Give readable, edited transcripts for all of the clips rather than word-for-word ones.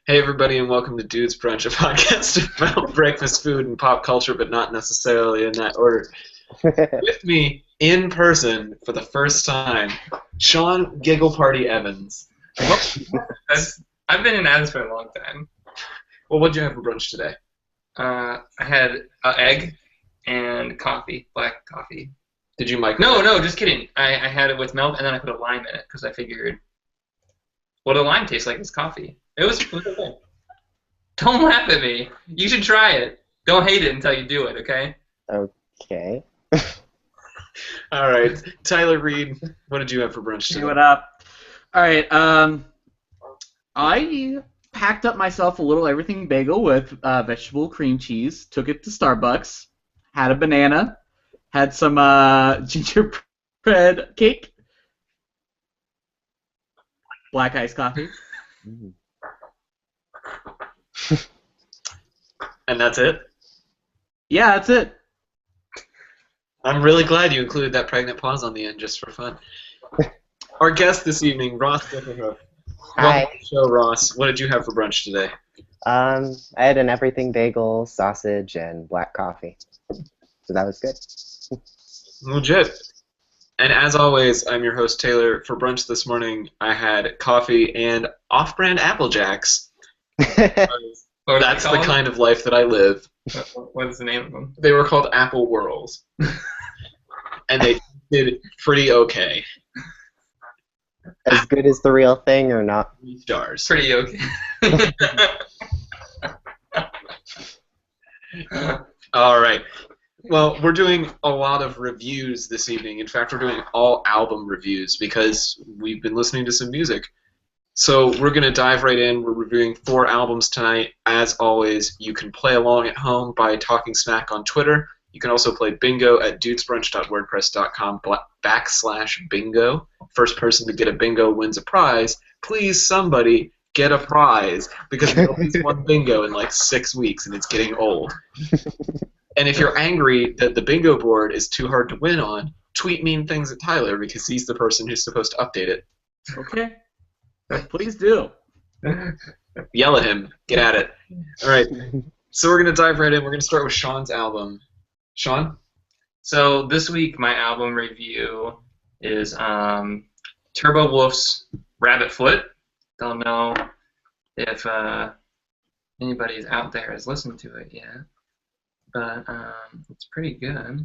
Hey everybody, and welcome to Dude's Brunch, a podcast about breakfast food and pop culture, but not necessarily in that order. With me in person for the first time, Sean Giggle Party Evans. I've been in Athens for a long time. Well, what'd you have for brunch today? I had an egg and coffee, black coffee. Did you mic? No, just kidding. I had it with milk, and then I put a lime in it because I figured, what do lime taste like? It's coffee. It was okay. Don't laugh at me. You should try it. Don't hate it until you do it, okay? Okay. All right, Tyler Reed, what did you have for brunch today? Hey, what up? All right. I packed up myself a little everything bagel with vegetable cream cheese. Took it to Starbucks. Had a banana. Had some gingerbread cake. Black iced coffee. Mm. And that's it? Yeah, that's it. I'm really glad you included that pregnant pause on the end just for fun. Our guest this evening, Ross Dickerhoof. Hi. Welcome to the show, Ross. What did you have for brunch today? I had an everything bagel, sausage, and black coffee. So that was good. Legit. And as always, I'm your host, Taylor. For brunch this morning, I had coffee and off-brand Apple Jacks. What That's the kind of life that I live. What is the name of them? They were called Apple Whirls. And they did pretty okay. As good as the real thing or not? 3 stars. Pretty okay. All right. Well, we're doing a lot of reviews this evening. In fact, we're doing all album reviews because we've been listening to some music. So we're going to dive right in. We're reviewing 4 albums tonight. As always, you can play along at home by talking smack on Twitter. You can also play bingo at dudesbrunch.wordpress.com/bingo. First person to get a bingo wins a prize. Please, somebody, get a prize because we only use one bingo in like 6 weeks and it's getting old. And if you're angry that the bingo board is too hard to win on, tweet mean things at Tyler because he's the person who's supposed to update it. Okay. Please do. Yell at him. Get at it. All right. So we're going to dive right in. We're going to start with Sean's album. Sean? So this week, my album review is Turbowolf's Rabbit Foot. Don't know if anybody's out there has listened to it yet, but it's pretty good.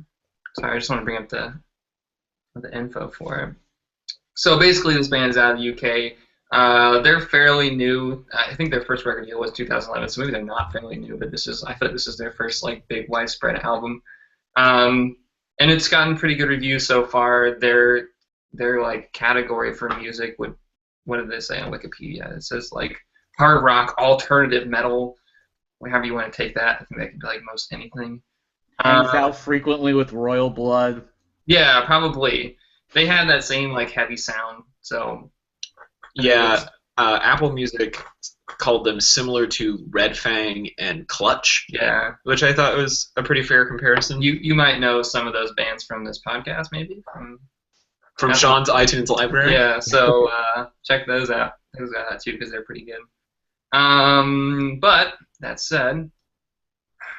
Sorry, I just want to bring up the info for it. So basically, this band is out of the UK. They're fairly new. I think their first record deal was 2011, so maybe they're not fairly new, but I feel like this is their first like big widespread album. And it's gotten pretty good reviews so far. Their like category for music what did they say on Wikipedia? It says like hard rock, alternative metal, however you want to take that. I think that could be like most anything. Hangs out frequently with Royal Blood. Yeah, probably. They had that same like heavy sound, so. Yeah, Apple Music called them similar to Red Fang and Clutch. Yeah, which I thought was a pretty fair comparison. You might know some of those bands from this podcast, maybe from Sean's iTunes library. Yeah, so check those out. Those out too because they're pretty good. But that said,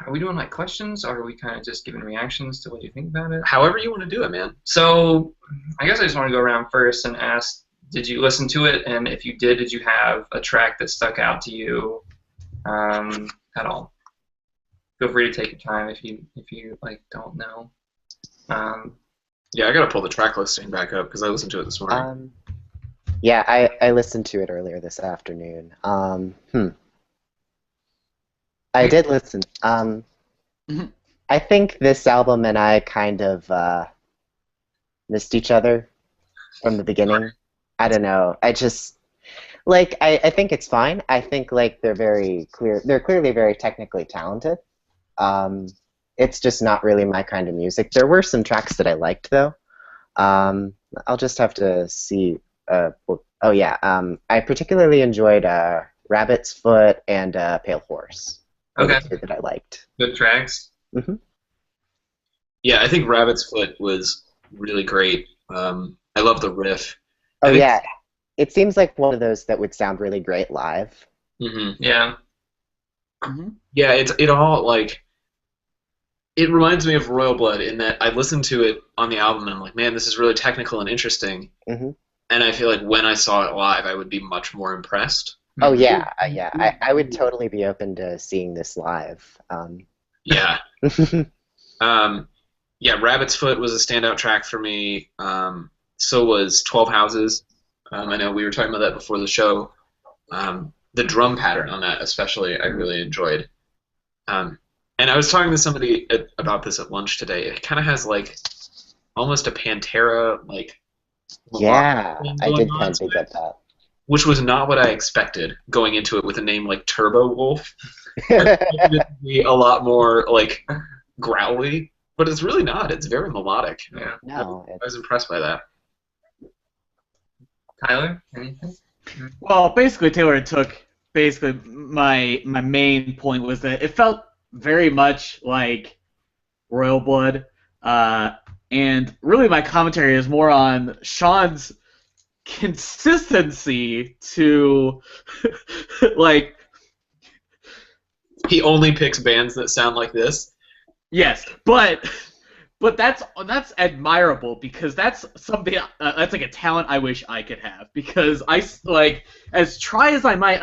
are we doing like questions, or are we kind of just giving reactions to what you think about it? However you want to do it, man. So I guess I just want to go around first and ask. Did you listen to it? And if you did you have a track that stuck out to you at all? Feel free to take your time if you like don't know. Yeah, I gotta pull the track listing back up because I listened to it this morning. Yeah, I listened to it earlier this afternoon. I did listen. I think this album and I kind of missed each other from the beginning. I don't know. I just like I think it's fine. I think like they're very clear. They're clearly very technically talented. It's just not really my kind of music. There were some tracks that I liked though. I'll just have to see. Oh yeah. I particularly enjoyed Rabbit's Foot and Pale Horse. Okay. That I liked. Good tracks. Mm-hmm. Yeah, I think Rabbit's Foot was really great. I love the riff. Oh yeah, it seems like one of those that would sound really great live. Yeah. Yeah, it all like it reminds me of Royal Blood in that I listened to it on the album and I'm like, man, this is really technical and interesting. Hmm. And I feel like when I saw it live, I would be much more impressed. Oh yeah, yeah. I would totally be open to seeing this live. Yeah. Yeah, Rabbit's Foot was a standout track for me. So was 12 Houses. I know we were talking about that before the show. The drum pattern on that, especially, I really enjoyed. And I was talking to somebody about this at lunch today. It kind of has like almost a Pantera like Yeah, thing I going did on kind to of it, get that. which was not what I expected going into it with a name like Turbowolf. I expected it to be a lot more like growly, but it's really not. It's very melodic. Yeah. No, I was impressed by that. Tyler, anything? Well, basically, Taylor took basically my main point was that it felt very much like Royal Blood, and really my commentary is more on Sean's consistency to like He only picks bands that sound like this. yes, but that's admirable because that's something that's like a talent I wish I could have because I like as try as I might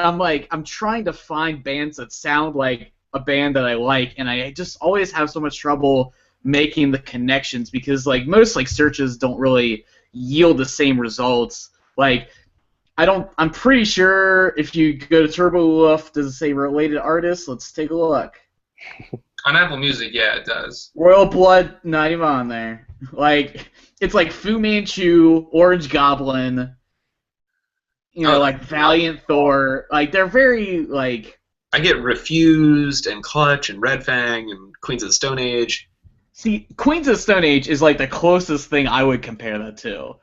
I'm trying to find bands that sound like a band that I like and I just always have so much trouble making the connections because like most like searches don't really yield the same results like I'm pretty sure if you go to Turbowolf does it say related artists let's take a look. On Apple Music, yeah, it does. Royal Blood, not even on there. Like, it's like Fu Manchu, Orange Goblin, like Valiant Thor. Like, they're very, like... I get Refused and Clutch and Red Fang and Queens of the Stone Age. See, Queens of the Stone Age is, like, the closest thing I would compare that to.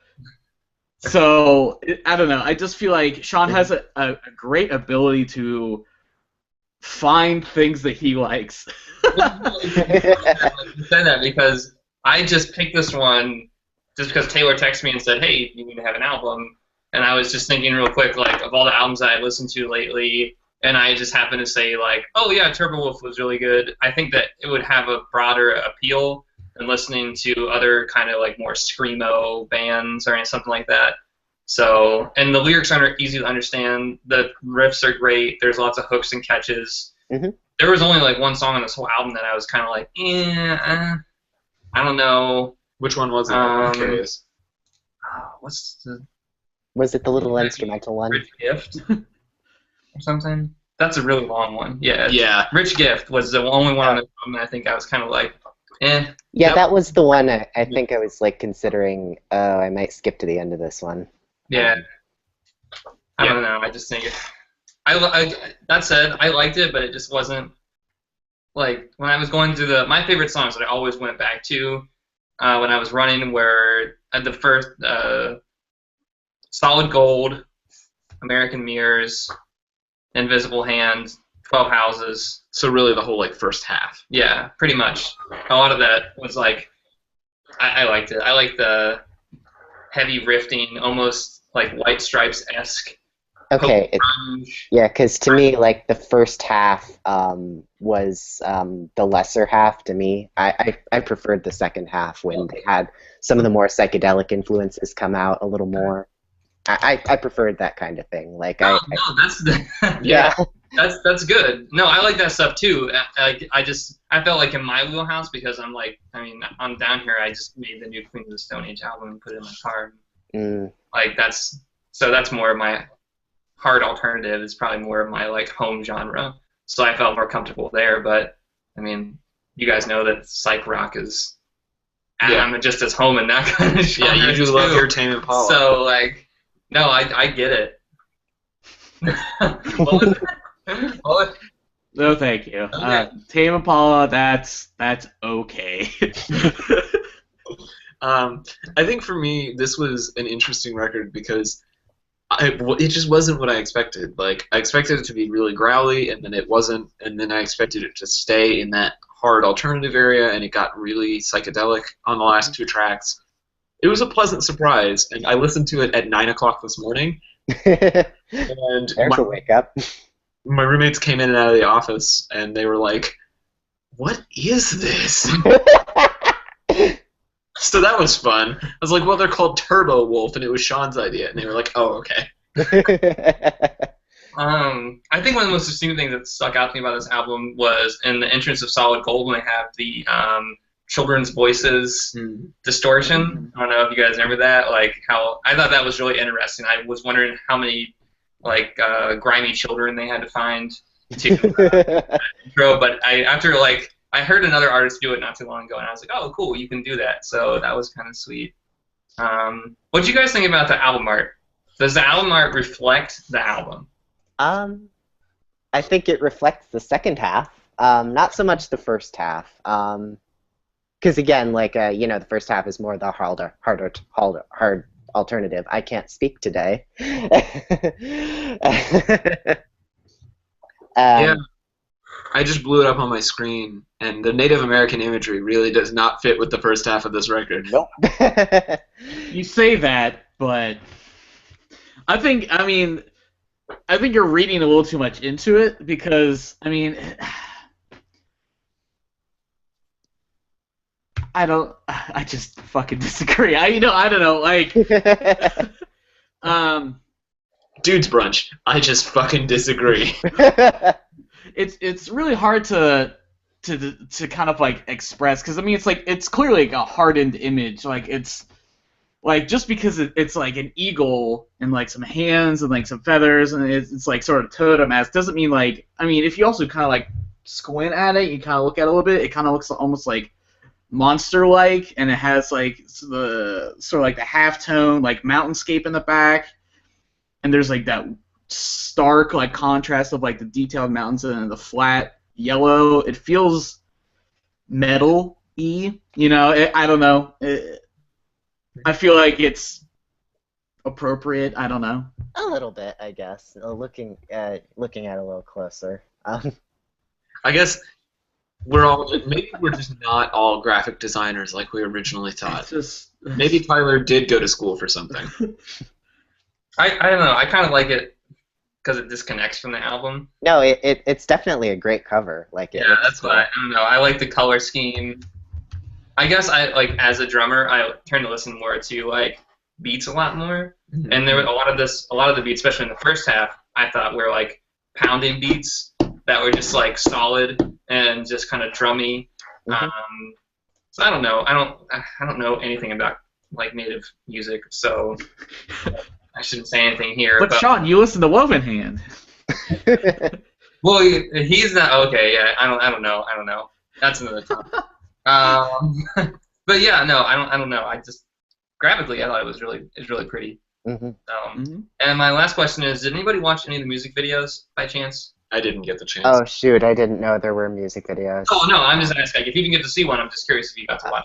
So, I don't know. I just feel like Sean has a great ability to find things that he likes. You said that because I just picked this one just because Taylor texted me and said, hey, you need to have an album. And I was just thinking real quick, like, of all the albums that I listened to lately, and I just happened to say, like, oh, yeah, Turbowolf was really good. I think that it would have a broader appeal than listening to other kind of, like, more screamo bands or something like that. So, and the lyrics aren't easy to understand. The riffs are great. There's lots of hooks and catches. Mm-hmm. There was only like one song on this whole album that I was kind of like, I don't know. Which one was it? I'm curious. What's the... Was it the little instrumental one? Rich Gift or something? That's a really long one. Yeah. Yeah. Rich Gift was the only one on the album I think I was kind of like, eh. Yeah, that was the one I think I was like considering, oh, I might skip to the end of this one. Yeah. I don't know. I just think it... that said, I liked it, but it just wasn't like when I was going through my favorite songs that I always went back to when I was running were the first Solid Gold, American Mirrors, Invisible Hand, 12 Houses. So really the whole like first half. Yeah, pretty much. A lot of that was like I liked it. I like the heavy riffing, almost like White Stripes-esque. Okay, yeah, because to me, like, the first half was the lesser half to me. I preferred the second half when they had some of the more psychedelic influences come out a little more. I preferred that kind of thing. Like, that's yeah, that's good. No, I like that stuff too. I felt like in my wheelhouse because I'm like, I mean, I'm down here. I just made the new Queens of the Stone Age album and put it in my car. Like that's more of my hard alternative. It's probably more of my like home genre. So I felt more comfortable there. But I mean, you guys know that psych rock is. I'm just as home in that kind of genre. Yeah, you do love your Tame Impala. So like, no, I get it. What was it? What? No, thank you. Okay. Tame Impala, that's okay. I think for me, this was an interesting record because it just wasn't what I expected. Like, I expected it to be really growly, and then it wasn't, and then I expected it to stay in that hard alternative area, and it got really psychedelic on the last two tracks. It was a pleasant surprise, and I listened to it at 9 o'clock this morning. And there's a wake up. my roommates came in and out of the office, and they were like, "What is this?" So that was fun. I was like, "Well, they're called Turbowolf," and it was Sean's idea, and they were like, "Oh, okay." I think one of the most distinctive things that stuck out to me about this album was in the entrance of Solid Gold when they have the children's voices distortion. I don't know if you guys remember that. Like how I thought that was really interesting. I was wondering how many like grimy children they had to find to intro. But I heard another artist do it not too long ago, and I was like, oh, cool, you can do that. So that was kind of sweet. What do you guys think about the album art? Does the album art reflect the album? I think it reflects the second half. Not so much the first half. Because again, like the first half is more the hard alternative. I can't speak today. Yeah, I just blew it up on my screen, and the Native American imagery really does not fit with the first half of this record. Nope. You say that, but I think you're reading a little too much into it because, I just fucking disagree. I don't know, like, Dude's brunch. I just fucking disagree. it's really hard to kind of like express because it's clearly like a hardened image. Like it's like just because it's like an eagle and like some hands and like some feathers and it's like sort of totem as doesn't mean like if you also kind of like squint at it, you kind of look at it a little bit, it kind of looks almost like monster-like, and it has like the sort of like the half-tone like mountainscape in the back, and there's like that stark like contrast of like the detailed mountains and the flat yellow. It feels metal-y, I don't know. I feel like it's appropriate. I don't know. A little bit, I guess. Looking at it a little closer. I guess maybe we're just not all graphic designers like we originally thought. Maybe Tyler did go to school for something. I don't know. I kind of like it because it disconnects from the album. No, it's definitely a great cover. Yeah, that's why. I don't know. I like the color scheme. I guess as a drummer, I tend to listen more to like beats a lot more. Mm-hmm. And there was a lot of the beats, especially in the first half, I thought were like pounding beats that were just like solid and just kind of drummy. Mm-hmm. So I don't know. I don't know anything about like native music, so I shouldn't say anything here. But Sean, you listen to Woven Hand. Well, he's not okay. Yeah, I don't know. That's another topic. But yeah, no, I don't know. I just graphically, I thought it was really pretty. Mm-hmm. And my last question is: did anybody watch any of the music videos by chance? I didn't get the chance. Oh shoot, I didn't know there were music videos. Oh no, I'm just asking. If you didn't get to see one, I'm just curious if you got to watch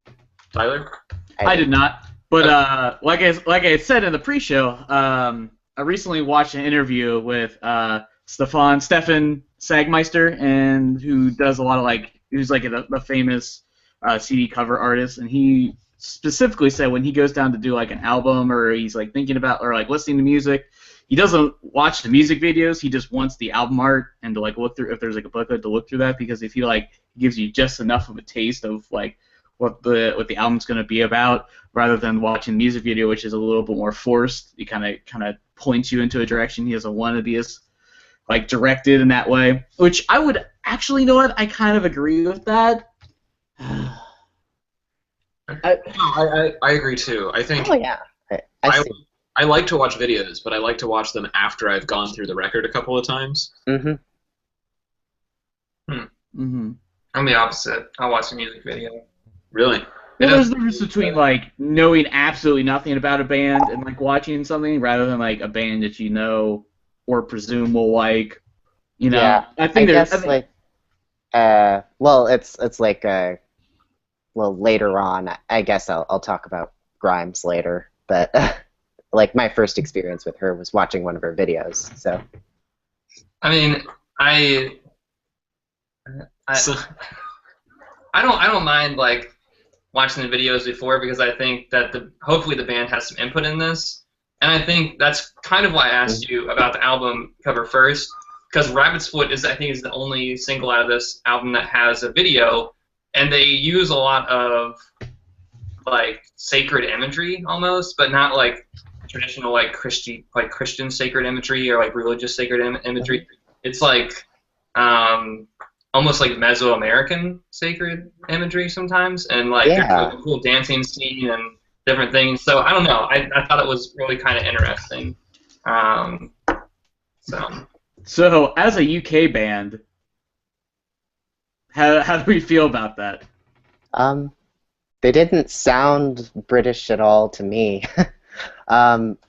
one. Tyler? I did not. But like I said in the pre-show, I recently watched an interview with Stefan Sagmeister, and who does a lot of who's like a famous CD cover artist, and he specifically said when he goes down to do like an album or he's like thinking about or like listening to music, he doesn't watch the music videos. He just wants the album art and to like look through if there's like a booklet to look through that, because if he like gives you just enough of a taste of like what the album's going to be about, rather than watching music video, which is a little bit more forced. He kind of points you into a direction he doesn't want to be as like directed in that way. Which I would actually, you know what? I kind of agree with that. I agree too. I think. Oh yeah. I like to watch videos, but I like to watch them after I've gone through the record a couple of times. I'm the opposite. I'll watch a music video. Really? Well, there's a difference between like knowing absolutely nothing about a band and like watching something, rather than like a band that you know or presume will like. Yeah. I think it's like later on. I guess I'll talk about Grimes later, but like my first experience with her was watching one of her videos. So. I mean, I don't mind like watching the videos before, because I think that hopefully the band has some input in this. And I think that's kind of why I asked you about the album cover first, because Rabbit's Foot is, I think, is the only single out of this album that has a video, and they use a lot of like sacred imagery almost, but not like traditional like Christian sacred imagery or like religious sacred imagery. It's like almost like Mesoamerican sacred imagery sometimes, and like there's a cool dancing scene and different things. So I don't know. I thought it was really kind of interesting. So as a UK band, how do we feel about that? They didn't sound British at all to me.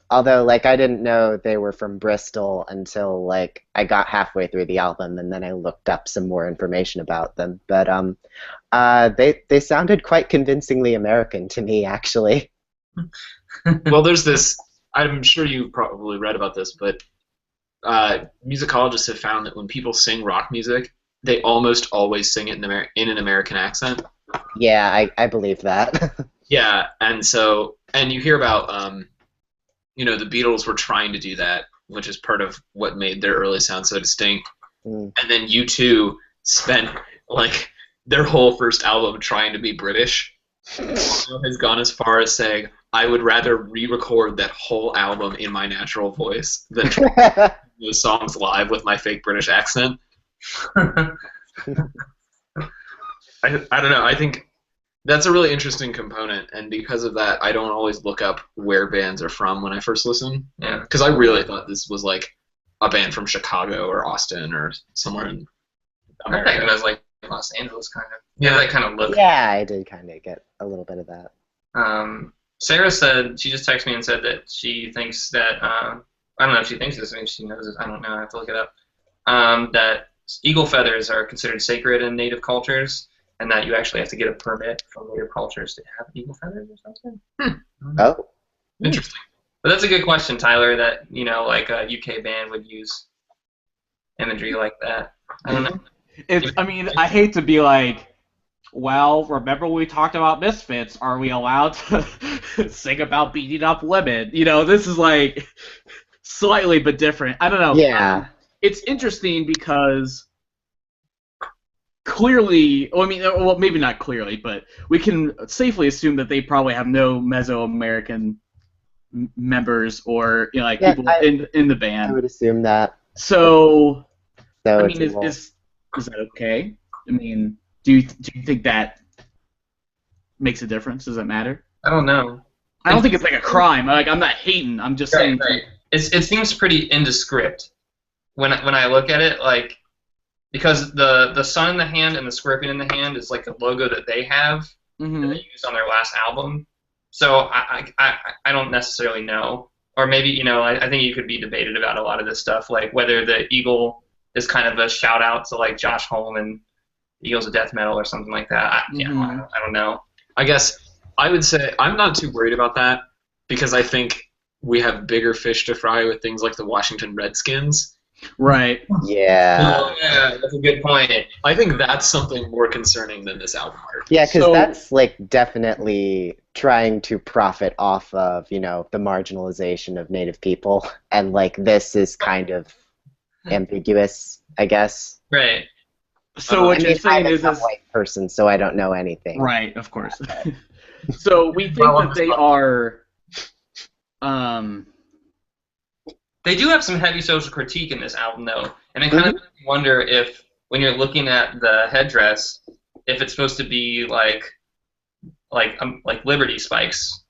Although, like, I didn't know they were from Bristol until, like, I got halfway through the album, and then I looked up some more information about them. But they sounded quite convincingly American to me, actually. Well, there's this. I'm sure you probably read about this, but musicologists have found that when people sing rock music, they almost always sing it in an American accent. Yeah, I believe that. Yeah, and you hear about the Beatles were trying to do that, which is part of what made their early sound so distinct. And then U2 spent like their whole first album trying to be British. Has gone as far as saying, I would rather re-record that whole album in my natural voice than try those songs live with my fake British accent. I don't know. I think that's a really interesting component, and because of that, I don't always look up where bands are from when I first listen. Yeah. Because I really thought this was like a band from Chicago or Austin or somewhere in America. I think it was like Los Angeles, kind of. Yeah, that kind of look. Yeah, I did kind of get a little bit of that. Sarah said, she just texted me and said that she thinks that, I don't know if she thinks this, maybe she knows this, I don't know, I have to look it up, that eagle feathers are considered sacred in native cultures, and that you actually have to get a permit from native cultures to have eagle feathers or something. Oh. Interesting. But that's a good question, Tyler, that, like a UK band would use imagery like that. I don't know. I hate to be like, well, remember when we talked about Misfits? Are we allowed to sing about beating up women? This is like slightly but different. I don't know. Yeah. It's interesting because clearly, well, maybe not clearly, but we can safely assume that they probably have no Mesoamerican members or people in the band. I would assume that. So is that okay? Do you think that makes a difference? Does that matter? I don't know. I don't think it's like a crime. I'm not hating. I'm just saying. Right. It seems pretty indescript when I look at it, like, because the sun in the hand and the scorpion in the hand is like the logo that they have that they used on their last album. So I don't necessarily know, or maybe I think you could be debated about a lot of this stuff, like whether the eagle is kind of a shout out to like Josh Homme and Eagles of Death Metal or something like that. I don't know. I guess I would say I'm not too worried about that because I think we have bigger fish to fry with things like the Washington Redskins. Right. Yeah. Oh, yeah, that's a good point. I think that's something more concerning than this album art. Yeah, because that's like definitely trying to profit off of, the marginalization of Native people, and like this is kind of ambiguous, I guess. Right. So what you're saying is I'm a white person, so I don't know anything. Right, of course. So we think that they are. They do have some heavy social critique in this album, though, and I kind of wonder if, when you're looking at the headdress, if it's supposed to be like Liberty spikes,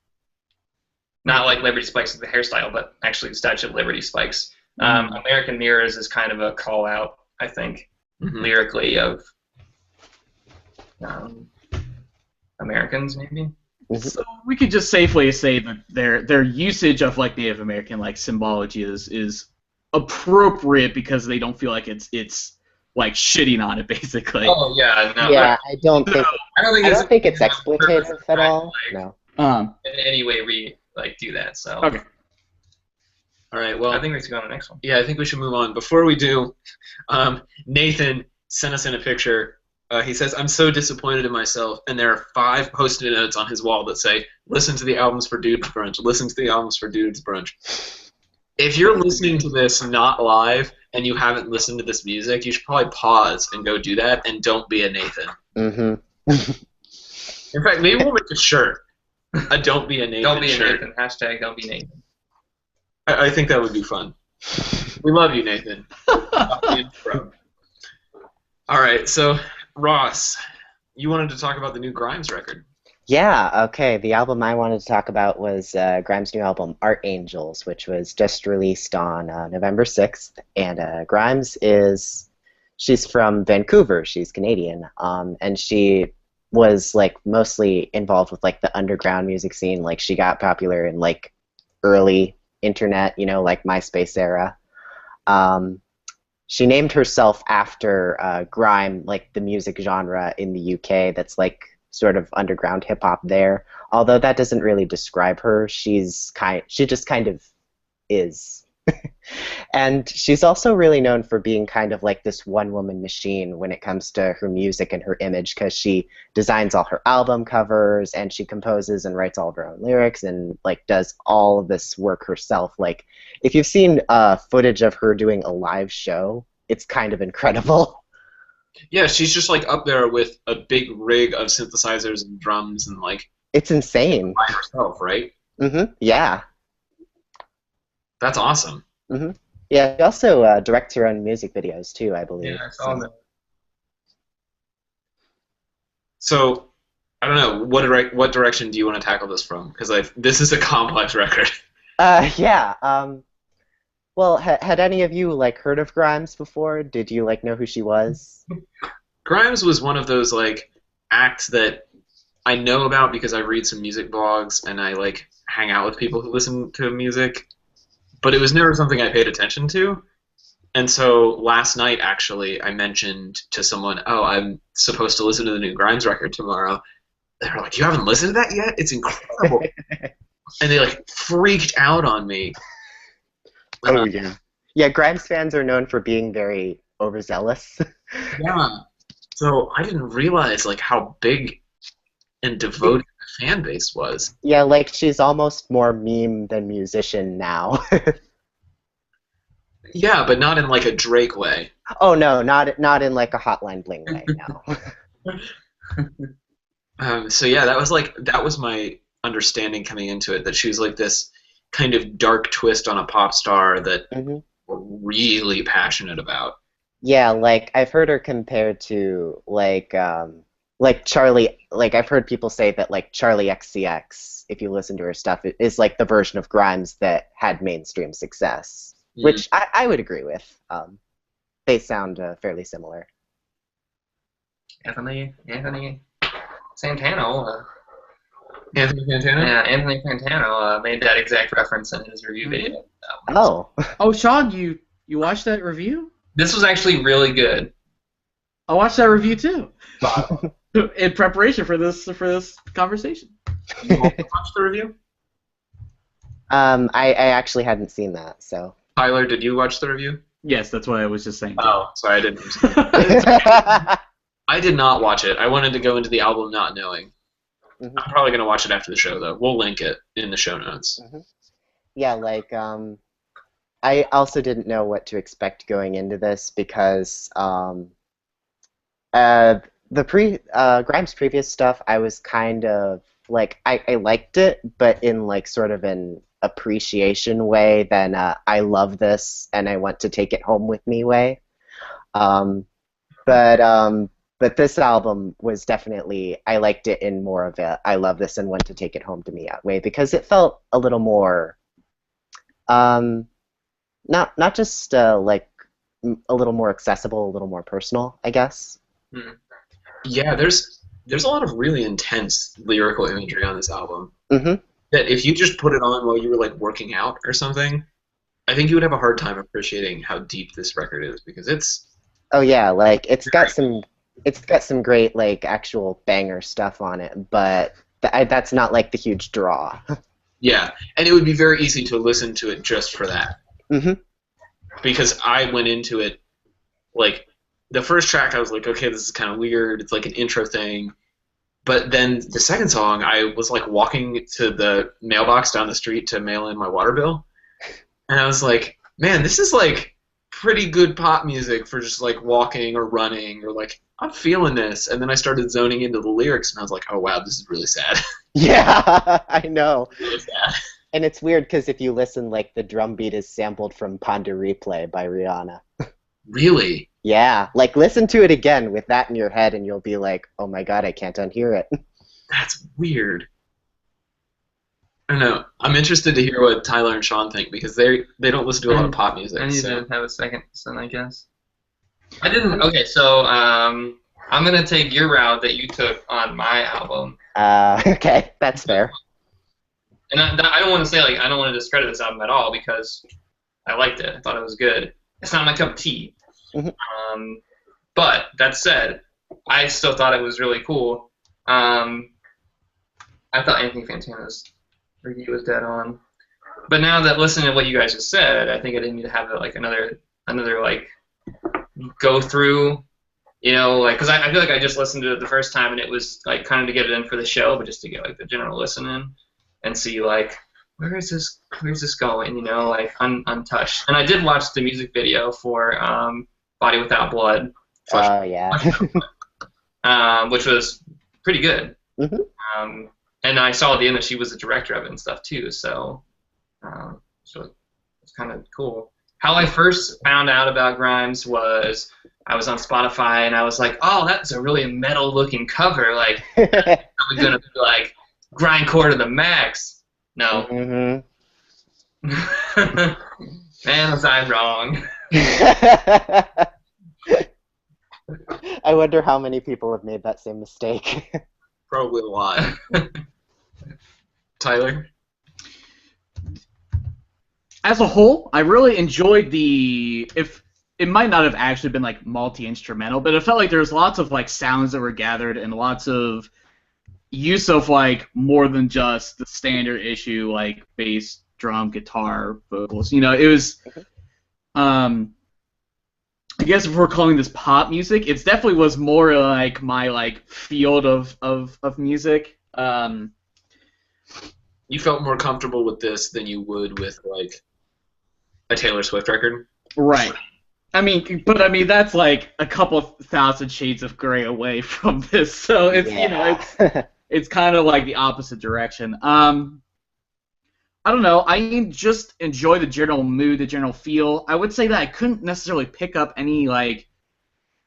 not like Liberty spikes with the hairstyle, but actually the Statue of Liberty spikes. American Mirrors is kind of a call out, I think. Lyrically of Americans, maybe. So we could just safely say that their usage of like Native American like symbology is appropriate because they don't feel like it's like shitting on it, basically. Oh yeah, no. Yeah, I don't think it's exploitative at all. Like, No. in any way we like do that. So. Okay. All right, well, I think we should go on the next one. Yeah, I think we should move on. Before we do, Nathan sent us in a picture He says, I'm so disappointed in myself, and there are 5 post-it notes on his wall that say, listen to the albums for Dudes Brunch, listen to the albums for Dudes Brunch. If you're listening to this not live and you haven't listened to this music, you should probably pause and go do that, and don't be a Nathan. Mm-hmm. In fact, maybe we'll make a shirt. A Don't Be a Nathan Don't be a shirt. Nathan. Hashtag don't be Nathan. I think that would be fun. We love you, Nathan. All right, so Ross, you wanted to talk about the new Grimes record. Yeah, okay. The album I wanted to talk about was Grimes' new album, Art Angels, which was just released on November 6th. And Grimes she's from Vancouver. She's Canadian. And she was, like, mostly involved with, like, the underground music scene. Like, she got popular in, like, early internet, like MySpace era. She named herself after grime, like the music genre in the UK that's like sort of underground hip hop there. Although that doesn't really describe her. She just kind of is. And she's also really known for being kind of like this one-woman machine when it comes to her music and her image, because she designs all her album covers and she composes and writes all of her own lyrics and like does all of this work herself. Like, if you've seen footage of her doing a live show, it's kind of incredible. Yeah, she's just like up there with a big rig of synthesizers and drums and like. It's insane. By herself, right? Mm-hmm. Yeah. That's awesome. Mm-hmm. Yeah, she also directs her own music videos too, I believe. Yeah, I saw that. So, I don't know, what direction do you want to tackle this from? Because this is a complex record. Yeah. Well, had any of you like heard of Grimes before? Did you like know who she was? Grimes was one of those like acts that I know about because I read some music blogs and I like hang out with people who listen to music. But it was never something I paid attention to. And so last night, actually, I mentioned to someone, oh, I'm supposed to listen to the new Grimes record tomorrow. They were like, you haven't listened to that yet? It's incredible. And they, like, freaked out on me. Oh, yeah. Yeah, Grimes fans are known for being very overzealous. Yeah. So I didn't realize, like, how big and devoted the fan base was. Yeah, like, she's almost more meme than musician now. Yeah, but not in, like, a Drake way. Oh, no, not in, like, a Hotline Bling way, no. So, yeah, that was my understanding coming into it, that she was, like, this kind of dark twist on a pop star that we're really passionate about. Yeah, like, I've heard her compared to, like Charlie, like, I've heard people say that, like, Charlie XCX, if you listen to her stuff, is, like, the version of Grimes that had mainstream success, which I would agree with. They sound fairly similar. Anthony Santano. Anthony Fantano? Yeah, Anthony Fantano made that exact reference in his review video. Oh, Sean, you watched that review? This was actually really good. I watched that review too. In preparation for this conversation. You watched the review? I actually hadn't seen that, so. Tyler, did you watch the review? Yes, that's what I was just saying. Oh, sorry, I didn't. I did not watch it. I wanted to go into the album not knowing. I'm probably going to watch it after the show, though. We'll link it in the show notes. Yeah, like, I also didn't know what to expect going into this because Grimes' previous stuff, I was kind of, like, I liked it, but in, like, sort of an appreciation way than I love this and I want to take it home with me way. But this album was definitely, I liked it in more of a I love this and want to take it home to me way, because it felt a little more, not just like a little more accessible, a little more personal, I guess. Yeah, there's a lot of really intense lyrical imagery on this album. Mm-hmm. That if you just put it on while you were like working out or something, I think you would have a hard time appreciating how deep this record is, because it's. Oh yeah, like it's got some great like actual banger stuff on it, but that's not like the huge draw. Yeah, and it would be very easy to listen to it just for that. Mm-hmm. Because I went into it like the first track I was like, okay, this is kind of weird. It's like an intro thing. But then the second song, I was like walking to the mailbox down the street to mail in my water bill, and I was like, man, this is like pretty good pop music for just like walking or running or like I'm feeling this. And then I started zoning into the lyrics, and I was like, oh wow, this is really sad. Yeah, I know. Really sad. And it's weird because if you listen, like the drum beat is sampled from Ponder Replay by Rihanna. Really? Yeah, like listen to it again with that in your head, and you'll be like, "Oh my god, I can't unhear it." That's weird. I don't know. I'm interested to hear what Tyler and Sean think because they don't listen to a lot of pop music. I need So. to have a second listen, I guess. I didn't. Okay, so I'm gonna take your route that you took on my album, Okay, that's fair. and I don't want to say like I don't want to discredit this album at all because I liked it. I thought it was good. It's not my cup of tea. But that said, I still thought it was really cool. I thought Anthony Fantana's review was dead on. But now that listening to what you guys just said, I think I didn't need to have like another like go through, you know, like because I feel like I just listened to it the first time and it was like kind of to get it in for the show, but just to get like the general listen in and see like where's this going, you know, like untouched. And I did watch the music video for Body Without Blood. Oh yeah. Which was pretty good. Mm-hmm. And I saw at the end that she was the director of it and stuff too, so it's kind of cool. How I first found out about Grimes was I was on Spotify and I was like, oh, that's a really metal-looking cover. Like, I'm gonna be like grindcore to the max. No. Mm-hmm. Man, was I wrong. I wonder how many people have made that same mistake. Probably a lot. Tyler? As a whole, I really enjoyed if it might not have actually been like multi-instrumental, but it felt like there was lots of like sounds that were gathered and lots of use of like more than just the standard issue like bass, drum, guitar, vocals. You know, it was I guess if we're calling this pop music, it definitely was more like my like field of music. You felt more comfortable with this than you would with like a Taylor Swift record? Right. I mean, that's like a couple thousand shades of gray away from this, so it's you know it's kind of like the opposite direction. I don't know. I just enjoy the general mood, the general feel. I would say that I couldn't necessarily pick up any like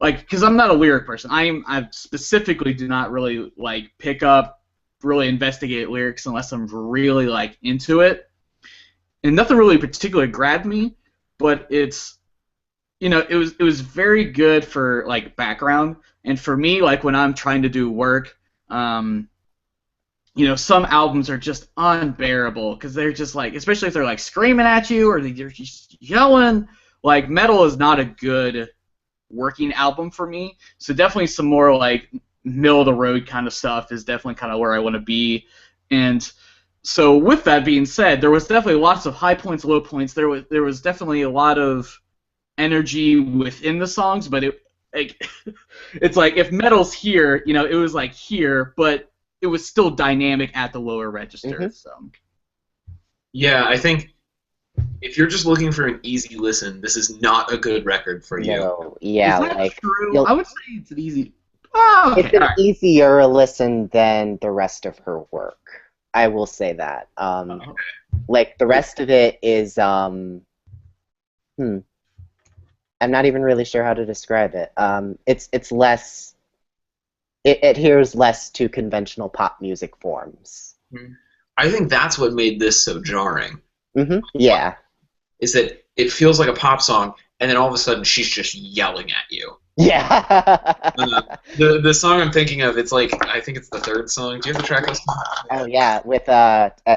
because I'm not a lyric person. I specifically do not really like pick up, really investigate lyrics unless I'm really like into it. And nothing really particularly grabbed me, but it's you know it was very good for like background. And for me, like when I'm trying to do work, you know, some albums are just unbearable because they're just like, especially if they're like screaming at you or they're just yelling. Like metal is not a good working album for me. So definitely some more like middle of the road kind of stuff is definitely kind of where I want to be. And so with that being said, there was definitely lots of high points, low points. There was definitely a lot of energy within the songs, but it's like if metal's here, you know, it was like here, but it was still dynamic at the lower register. Mm-hmm. So. Yeah, I think if you're just looking for an easy listen, this is not a good record for you. No, yeah, Is that like true? I would say it's an easy. Oh, okay. It's an easier listen than the rest of her work. I will say that. Like the rest of it is I'm not even really sure how to describe it. It's less. It adheres less to conventional pop music forms. I think that's what made this so jarring. Mm-hmm. Yeah. Is that it feels like a pop song, and then all of a sudden she's just yelling at you. Yeah. The song I'm thinking of, it's like I think it's the third song. Do you have the track list? Oh yeah, with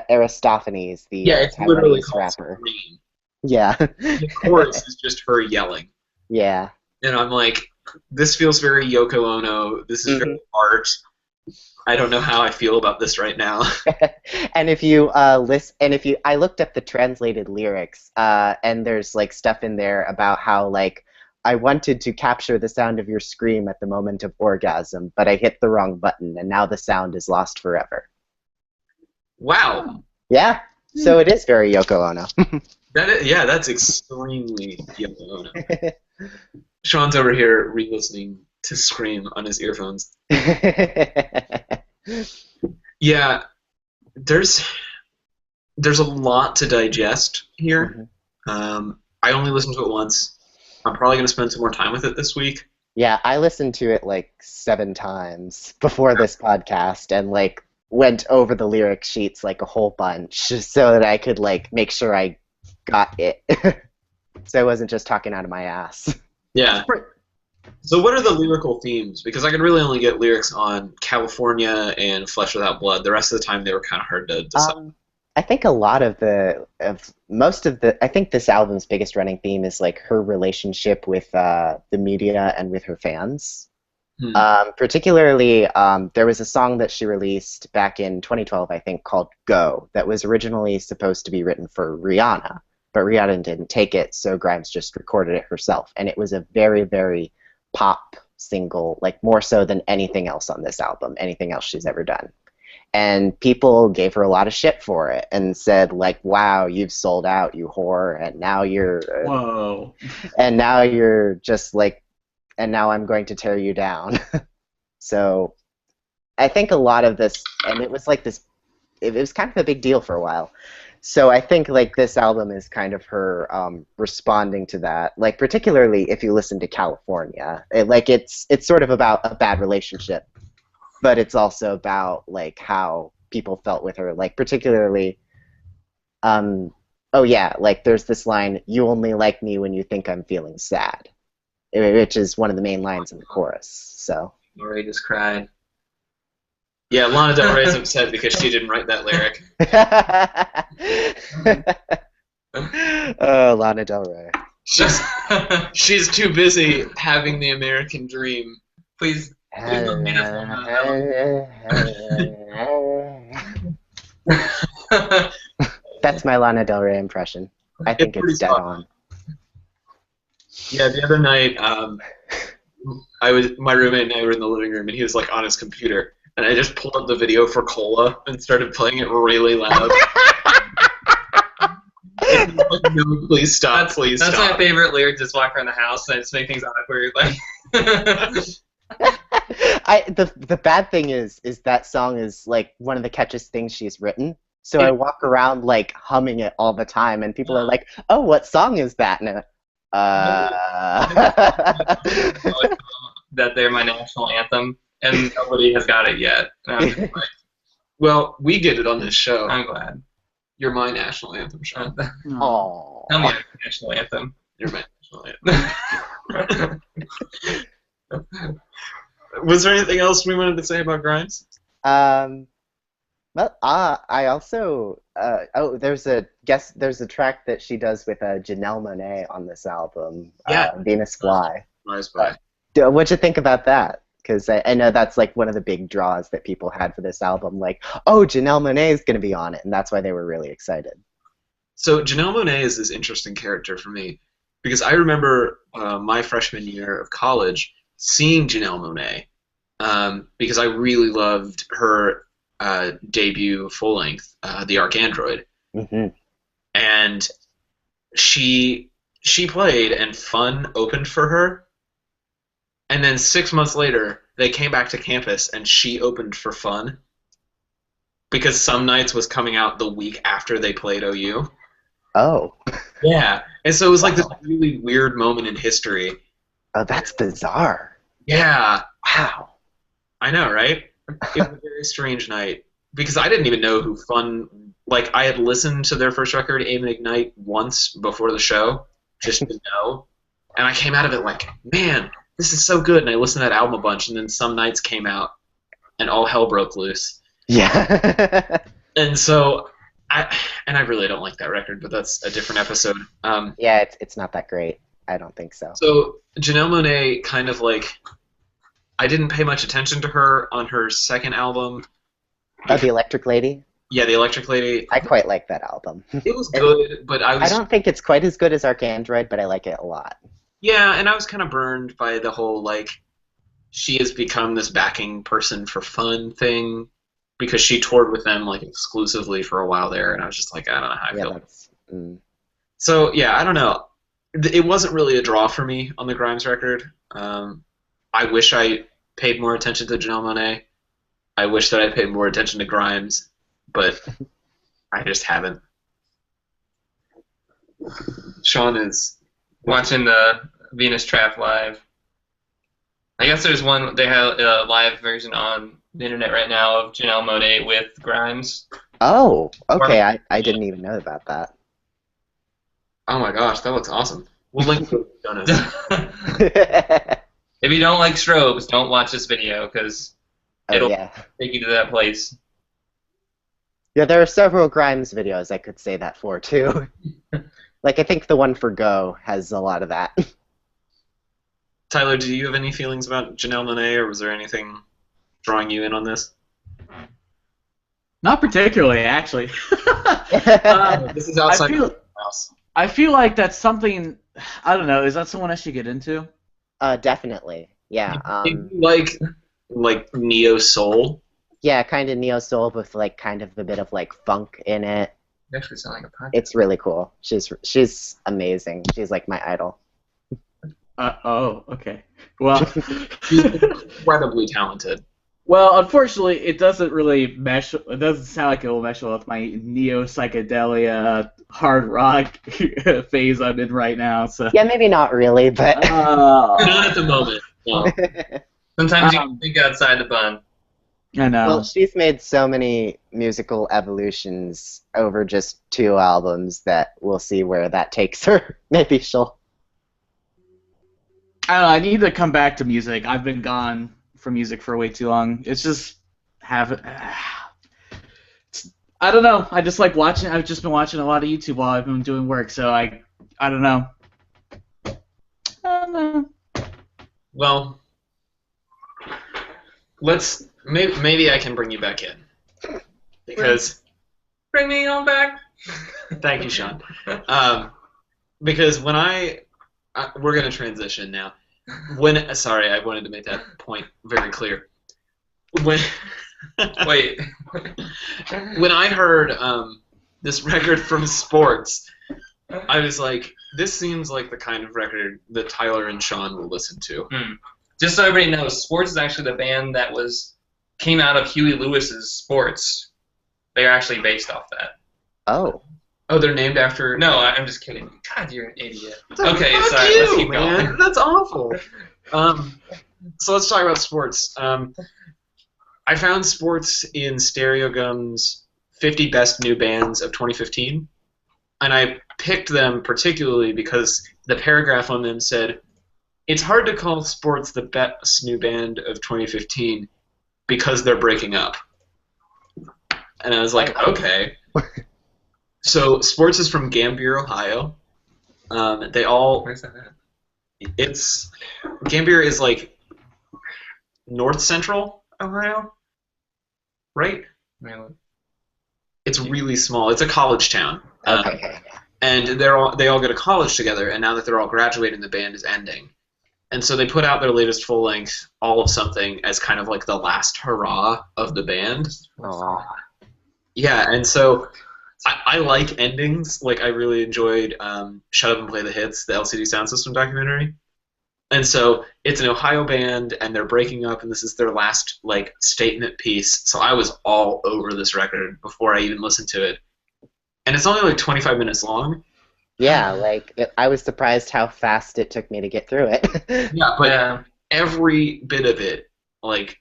Aristophanes, the it's literally Taiwanese called rapper. Scream. Yeah. The chorus is just her yelling. Yeah. And I'm like, this feels very Yoko Ono. This is very art. I don't know how I feel about this right now. And if you I looked up the translated lyrics, and there's like stuff in there about how like I wanted to capture the sound of your scream at the moment of orgasm, but I hit the wrong button, and now the sound is lost forever. Wow. Yeah, so it is very Yoko Ono. That's extremely Yoko Ono. Sean's over here re-listening to Scream on his earphones. Yeah, there's a lot to digest here. I only listened to it once. I'm probably going to spend some more time with it this week. Yeah, I listened to it like 7 times before this podcast and like went over the lyric sheets like a whole bunch so that I could like make sure I got it. So I wasn't just talking out of my ass. Yeah. So what are the lyrical themes? Because I could really only get lyrics on California and Flesh Without Blood. The rest of the time they were kind of hard to decide. I think a lot of I think this album's biggest running theme is like her relationship with the media and with her fans. Particularly, there was a song that she released back in 2012, I think, called Go, that was originally supposed to be written for Rihanna, but Rihanna didn't take it, so Grimes just recorded it herself. And it was a very, very pop single, like more so than anything else on this album, anything else she's ever done. And people gave her a lot of shit for it and said, like, wow, you've sold out, you whore, and now you're... Whoa. And now you're just like, and now I'm going to tear you down. So I think a lot of this, and it was like this, it was kind of a big deal for a while. So I think like this album is kind of her responding to that, like particularly if you listen to California, it's sort of about a bad relationship, but it's also about like how people felt with her, like particularly, oh yeah, like there's this line, "You only like me when you think I'm feeling sad," which is one of the main lines in the chorus. So. Lori just cried. Yeah, Lana Del Rey's upset because she didn't write that lyric. Oh, Lana Del Rey. She's too busy having the American dream. Please don't meet us. That's my Lana Del Rey impression. I think it's dead on. Yeah, the other night, my roommate and I were in the living room, and he was like on his computer, and I just pulled up the video for Cola and started playing it really loud. Like, no, please stop, please stop. That's my favorite lyric, just walk around the house and just make things awkward. Like, the bad thing is that song is like one of the catchiest things she's written. So I walk around like humming it all the time, and people are like, "Oh, what song is that?" And that they're my national anthem, and nobody has got it yet. And I'm just like, well, we get it on this show. I'm glad. You're my national anthem, Sean. Oh. Tell me your national anthem. You're my national anthem. Was there anything else we wanted to say about Grimes? Well, I also there's a track that she does with Janelle Monáe on this album. Yeah. Venus Fly. Nice play. What'd you think about that? Because I know that's like one of the big draws that people had for this album. Like, oh, Janelle Monáe is going to be on it, and that's why they were really excited. So Janelle Monáe is this interesting character for me because I remember my freshman year of college seeing Janelle Monáe because I really loved her debut full length, The Arcandroid, and she played and Fun opened for her. And then 6 months later, they came back to campus, and she opened for Fun because Some Nights was coming out the week after they played OU. Oh. Yeah, and so it was like this really weird moment in history. Oh, that's bizarre. Yeah. Wow. I know, right? It was a very strange night because I didn't even know who Fun. Like, I had listened to their first record, Aim and Ignite, once before the show, just to know, and I came out of it like, man, this is so good, and I listened to that album a bunch, and then Some Nights came out, and all hell broke loose. Yeah. And so, I really don't like that record, but that's a different episode. Yeah, it's not that great. I don't think so. So Janelle Monáe kind of like, I didn't pay much attention to her on her second album. Oh, The Electric Lady? Yeah, The Electric Lady. I quite like that album. It was good, but I don't think it's quite as good as Arcandroid, but I like it a lot. Yeah, and I was kind of burned by the whole like she has become this backing person for fun thing because she toured with them like exclusively for a while there, and I was just like, I don't know how I Yeah, feel. that's. Mm. So yeah, I don't know. It wasn't really a draw for me on the Grimes record. I wish I paid more attention to Janelle Monáe. I wish that I paid more attention to Grimes, but I just haven't. Sean is Watching the Venus Trap live. I guess there's one. They have a live version on the internet right now of Janelle Monáe with Grimes. Oh, okay. I didn't even know about that. Oh my gosh, that looks awesome. We'll link to it, Jonas. If you don't like strobes, don't watch this video because Oh it'll yeah. take you to that place. Yeah, there are several Grimes videos I could say that for too. Like I think the one for Go has a lot of that. Tyler, do you have any feelings about Janelle Monáe, or was there anything drawing you in on this? Not particularly, actually. This is outside I feel- the house. I feel like that's something. I don't know. Is that someone I should get into? Definitely. Yeah. You like neo soul. Yeah, kind of neo soul with like kind of a bit of like funk in it. You actually sound like a podcast. It's really cool. She's amazing. She's like my idol. Oh, okay. Well, She's incredibly talented. well, unfortunately, it doesn't really mesh. It doesn't sound like it will mesh well with my neo psychedelia hard rock phase I'm in right now. So. Yeah, maybe not really, but. Not at the moment. No. Sometimes you can think outside the bun. I know. Well, she's made so many musical evolutions over just 2 albums that we'll see where that takes her. Maybe she'll. I don't know. I need to come back to music. I've been gone from music for way too long. It's just I don't know. I just like watching. I've just been watching a lot of YouTube while I've been doing work. So I don't know. I don't know. Well, let's maybe I can bring you back in because Bring me on back. thank you, Sean. Because when we're gonna transition now. Sorry, I wanted to make that point very clear. Wait. When I heard this record from Sports, I was like, this seems like the kind of record that Tyler and Sean will listen to. Just so everybody knows, Sports is actually the band that came out of Huey Lewis's Sports. They are actually based off that. Oh. Oh, they're named after... No, I'm just kidding. God, you're an idiot. Fuck Okay, you, sorry, let's keep man. going. That's awful. So let's talk about Sports. I found Sports in Stereo Gum's 50 Best New Bands of 2015, and I picked them particularly because the paragraph on them said, it's hard to call Sports the best new band of 2015 because they're breaking up. And I was like, okay. So Sports is from Gambier, Ohio. Where's that at? Gambier is like north central Ohio, right? Really? It's really small. It's a college town. Okay. And they all go to college together. And now that they're all graduating, the band is ending. And so they put out their latest full length, All of Something, as kind of like the last hurrah of the band. Aw. Yeah, and so I like endings. Like, I really enjoyed Shut Up and Play the Hits, the LCD Sound System documentary. And so it's an Ohio band, and they're breaking up, and this is their last, like, statement piece. So I was all over this record before I even listened to it. And it's only, like, 25 minutes long. Yeah, like, I was surprised how fast it took me to get through it. Yeah, but every bit of it, like,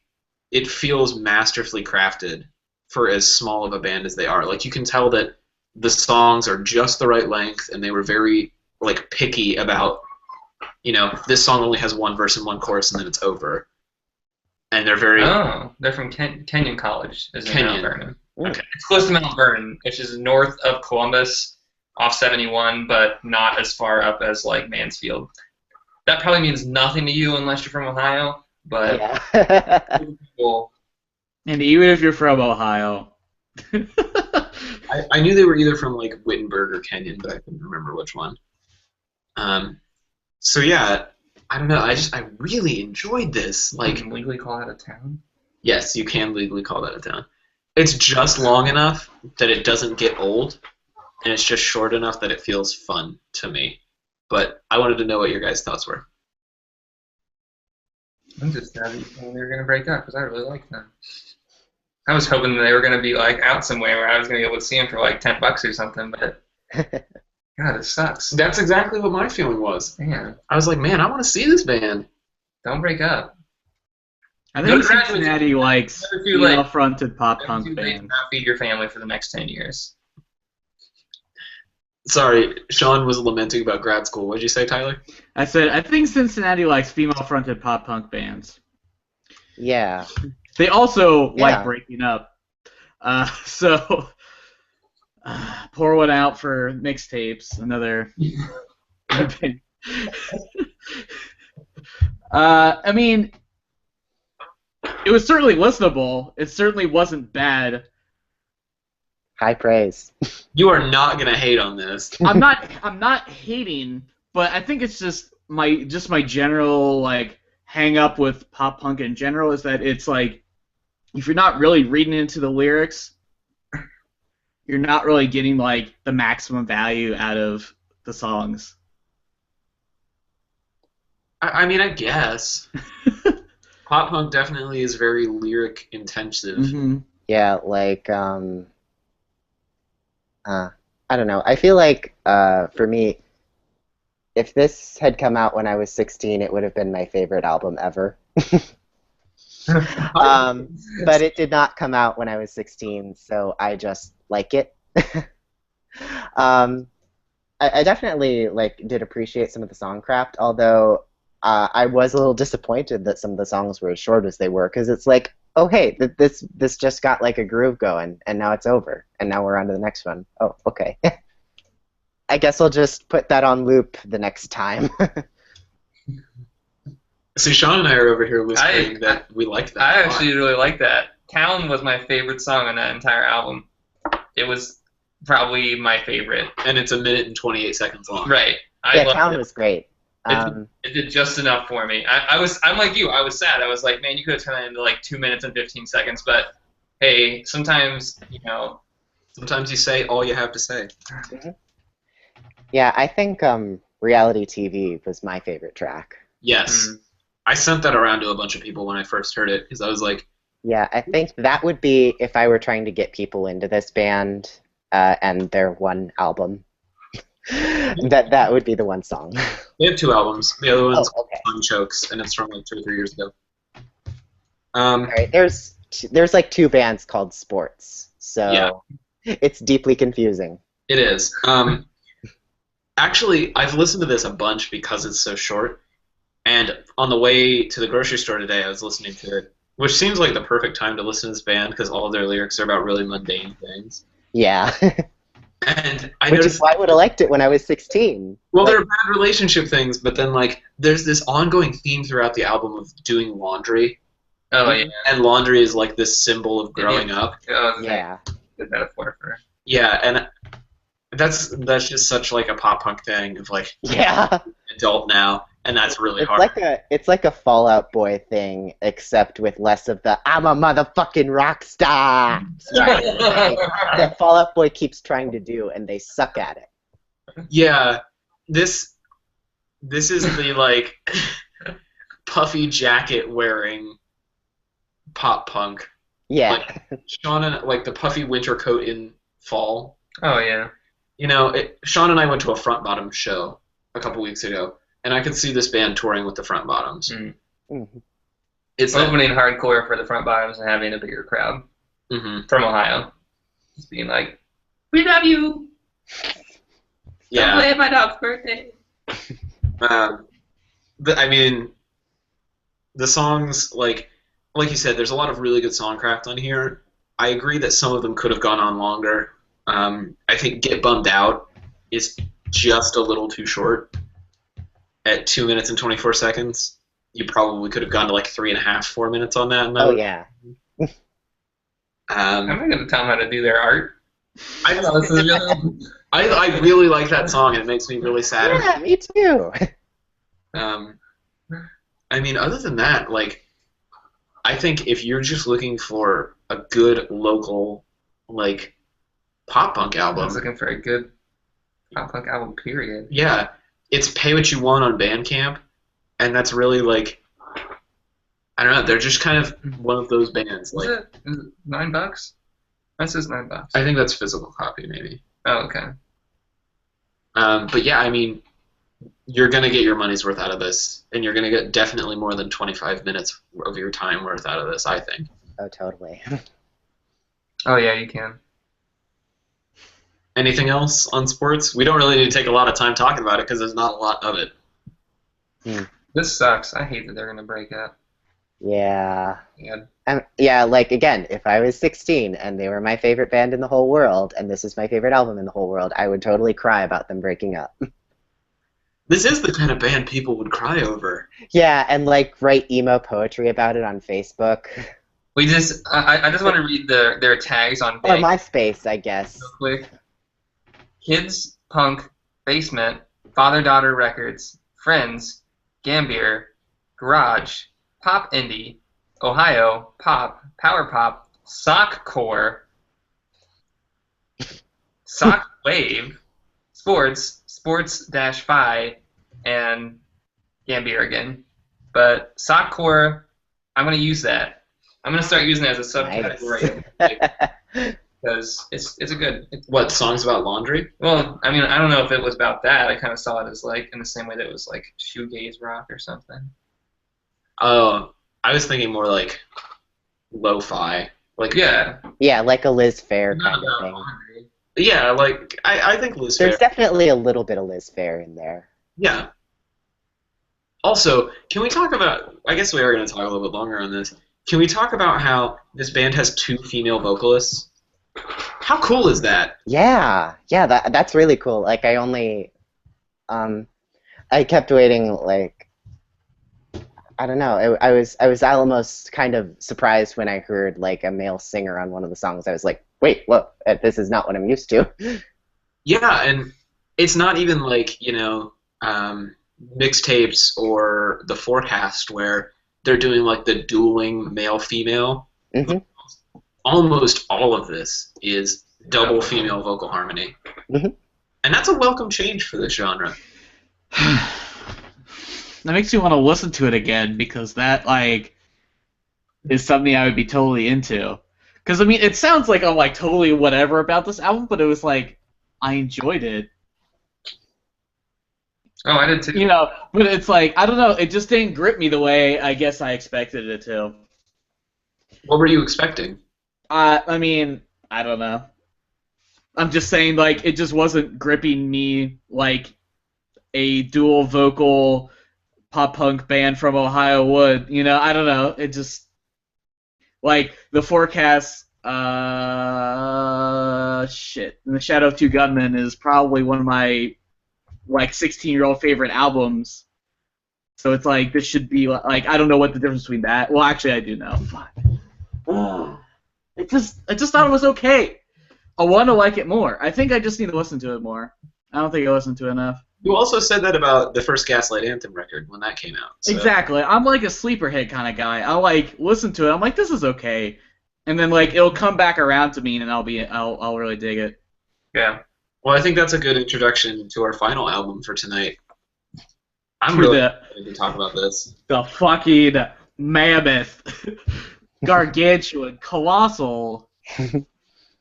it feels masterfully crafted for as small of a band as they are. Like, you can tell that the songs are just the right length, and they were very, like, picky about, you know, this song only has one verse and one chorus, and then it's over. And they're very... Oh, they're from Kenyon College, is in Kenyon. Mount Vernon. Okay. It's close to Mount Vernon, which is north of Columbus, off 71, but not as far up as, like, Mansfield. That probably means nothing to you unless you're from Ohio, but Yeah. cool. And even if you're from Ohio. I knew they were either from, like, Wittenberg or Kenyon, but I couldn't remember which one. So yeah, I don't know. I really enjoyed this. You Like, can legally call that a town? yes, you can legally call that a town. It's just long enough that it doesn't get old, and it's just short enough that it feels fun to me. But I wanted to know what your guys' thoughts were. I'm just sad they were going to break up because I really liked them. I was hoping they were going to be like out somewhere where I was going to be able to see them for like $10 or something, but God, it sucks. That's exactly what my feeling was. Man, I was like, man, I want to see this band. don't break up. I Go think to graduate Cincinnati school. likes Never too late. female-fronted pop Never punk too late to bands. not feed your family for the next 10 years. Sorry, Sean was lamenting about grad school. What did you say, Tyler? I said I think Cincinnati likes female-fronted pop punk bands. Yeah. They also Yeah. like breaking up. So pour one out for mixtapes. Another. I mean, it was certainly listenable. It certainly wasn't bad. High praise. You are not gonna hate on this. I'm not hating, but I think it's just my general like hang up with pop punk in general is that it's like if you're not really reading into the lyrics, you're not really getting like the maximum value out of the songs. I mean, I guess. Pop punk definitely is very lyric intensive. Mm-hmm. Yeah, like I don't know. I feel like for me, if this had come out when I was 16, it would have been my favorite album ever. But it did not come out when I was 16, so I just like it. I definitely like did appreciate some of the songcraft, although I was a little disappointed that some of the songs were as short as they were, because it's like, oh hey, this just got like a groove going, and now it's over, and now we're on to the next one. Oh, okay. I guess I'll just put that on loop the next time. See, Sean and I are over here whispering that we like that. I a lot. actually really like that. Town was my favorite song on that entire album. It was probably my favorite. And it's 1 minute and 28 seconds long. Right. I Yeah, loved Town it. was great. It did just enough for me. I'm like you. I was sad. I was like, man, you could have turned that into like 2 minutes and 15 seconds. But hey, sometimes Sometimes you say all you have to say. Yeah, I think Reality TV was my favorite track. Yes. I sent that around to a bunch of people when I first heard it, because I was like, Yeah, I think that would be if I were trying to get people into this band and their one album. that would be the one song. they have 2 albums. The other one's Oh, okay. Fun Chokes, and it's from like 2 or 3 years ago. All right, there's like 2 bands called Sports, so it's deeply confusing. It is. Actually, I've listened to this a bunch because it's so short. And on the way to the grocery store today, I was listening to it, which seems like the perfect time to listen to this band because all of their lyrics are about really mundane things. Yeah. And I Which noticed, is why I would have liked it when I was 16. well, they're bad relationship things, but then like there's this ongoing theme throughout the album of doing laundry. Oh yeah. And laundry is like this symbol of growing up. Yeah. Good metaphor for. Yeah, and that's just such like a pop punk thing of like Yeah. adult now, and that's really It's hard. it's like a Fallout Boy thing, except with less of the "I'm a motherfucking rock star" that Fallout Boy keeps trying to do, and they suck at it. Yeah, this is the like puffy jacket wearing pop punk. Yeah. Like Sean and like the puffy winter coat in fall. Oh yeah. You know, Sean and I went to a Front Bottom show a couple weeks ago, and I could see this band touring with the Front Bottoms. Mhm. It's Opening hardcore for the Front Bottoms and having a bigger crowd from Ohio. Just being like, we love you. yeah. Don't play at my dog's birthday. I mean, the songs like you said, there's a lot of really good songcraft on here. I agree that some of them could have gone on longer. I think Get Bummed Out is just a little too short. At 2 minutes and 24 seconds, you probably could have gone to like 3.5, 4 minutes on that. Oh yeah. I'm not gonna tell them how to do their art. I really like that song, and it makes me really sad. Yeah, me too. Um, I mean, other than that, like, I think if you're just looking for a good local, like, pop punk I was album, looking for a good pop punk album, period. yeah, it's Pay What You Want on Bandcamp, and that's really like, I don't know, they're just kind of one of those bands. Is Like, it $9? That says $9. I think that's physical copy, maybe. Oh, okay. But yeah, I mean, you're gonna get your money's worth out of this, and you're gonna get definitely more than 25 minutes of your time worth out of this, I think. Oh, totally. Oh yeah, you can. Anything else on sports? We don't really need to take a lot of time talking about it because there's not a lot of it. This sucks. I hate that they're gonna break up. Yeah. Yeah. Yeah, like, again, if I was 16 and they were my favorite band in the whole world, and this is my favorite album in the whole world, I would totally cry about them breaking up. This is the kind of band people would cry over. Yeah, and, like, write emo poetry about it on Facebook. We just. I just want to read their tags on Or Bang MySpace, I guess. real quick. Kids, Punk, Basement, Father-Daughter Records, Friends, Gambier, Garage, Pop Indie, Ohio, Pop, Power Pop, Sockcore, Sock Wave, Sports, Sports-Fi, and Gambier again. But Sockcore, I'm going to use that. I'm going to start using it as a subcategory because it's a good. What, songs about laundry? Well, I mean, I don't know if it was about that. I kind of saw it as like in the same way that it was like shoegaze rock or something. Oh, I was thinking more like lo-fi. Like, Yeah. Yeah, like a Liz Phair Not kind of about thing. laundry. yeah, like, I think Liz There's Phair. definitely a little bit of Liz Phair in there. Yeah. Also, can we talk about, I guess we are going to talk a little bit longer on this. Can we talk about how this band has 2 female vocalists? How cool is that? Yeah, that's really cool. Like, I kept waiting, like, I don't know. I was almost kind of surprised when I heard, like, a male singer on one of the songs. I was like, wait, what? This is not what I'm used to. Yeah, and it's not even like, mixtapes or the Forecast where they're doing like the dueling male-female. hmm Almost all of this is double female vocal harmony. Mhm. And that's a welcome change for this genre. That makes me want to listen to it again because that like is something I would be totally into. Because I mean, it sounds like I'm like totally whatever about this album, but it was like I enjoyed it. Oh, I did too. You know, but it's like I don't know. It just didn't grip me the way I guess I expected it to. What were you expecting? I mean, I don't know. I'm just saying, like, it just wasn't gripping me like a dual vocal pop punk band from Ohio would. You know, I don't know. It just like the Forecast. Shit. And the Shadow of Two Gunmen is probably one of my like 16-year-old favorite albums. So it's like this should be like I don't know what the difference between that. Well, actually, I do know. Fuck. I just thought it was okay. I want to like it more. I think I just need to listen to it more. I don't think I listened to it enough. You also said that about the first Gaslight Anthem record when that came out. So. Exactly. I'm like a sleeper hit kind of guy. I'll like listen to it. I'm like, this is okay, and then like it'll come back around to me, and I'll really dig it. Yeah. Well, I think that's a good introduction to our final album for tonight. I'm To really the- excited to talk about this. The fucking mammoth, gargantuan, colossal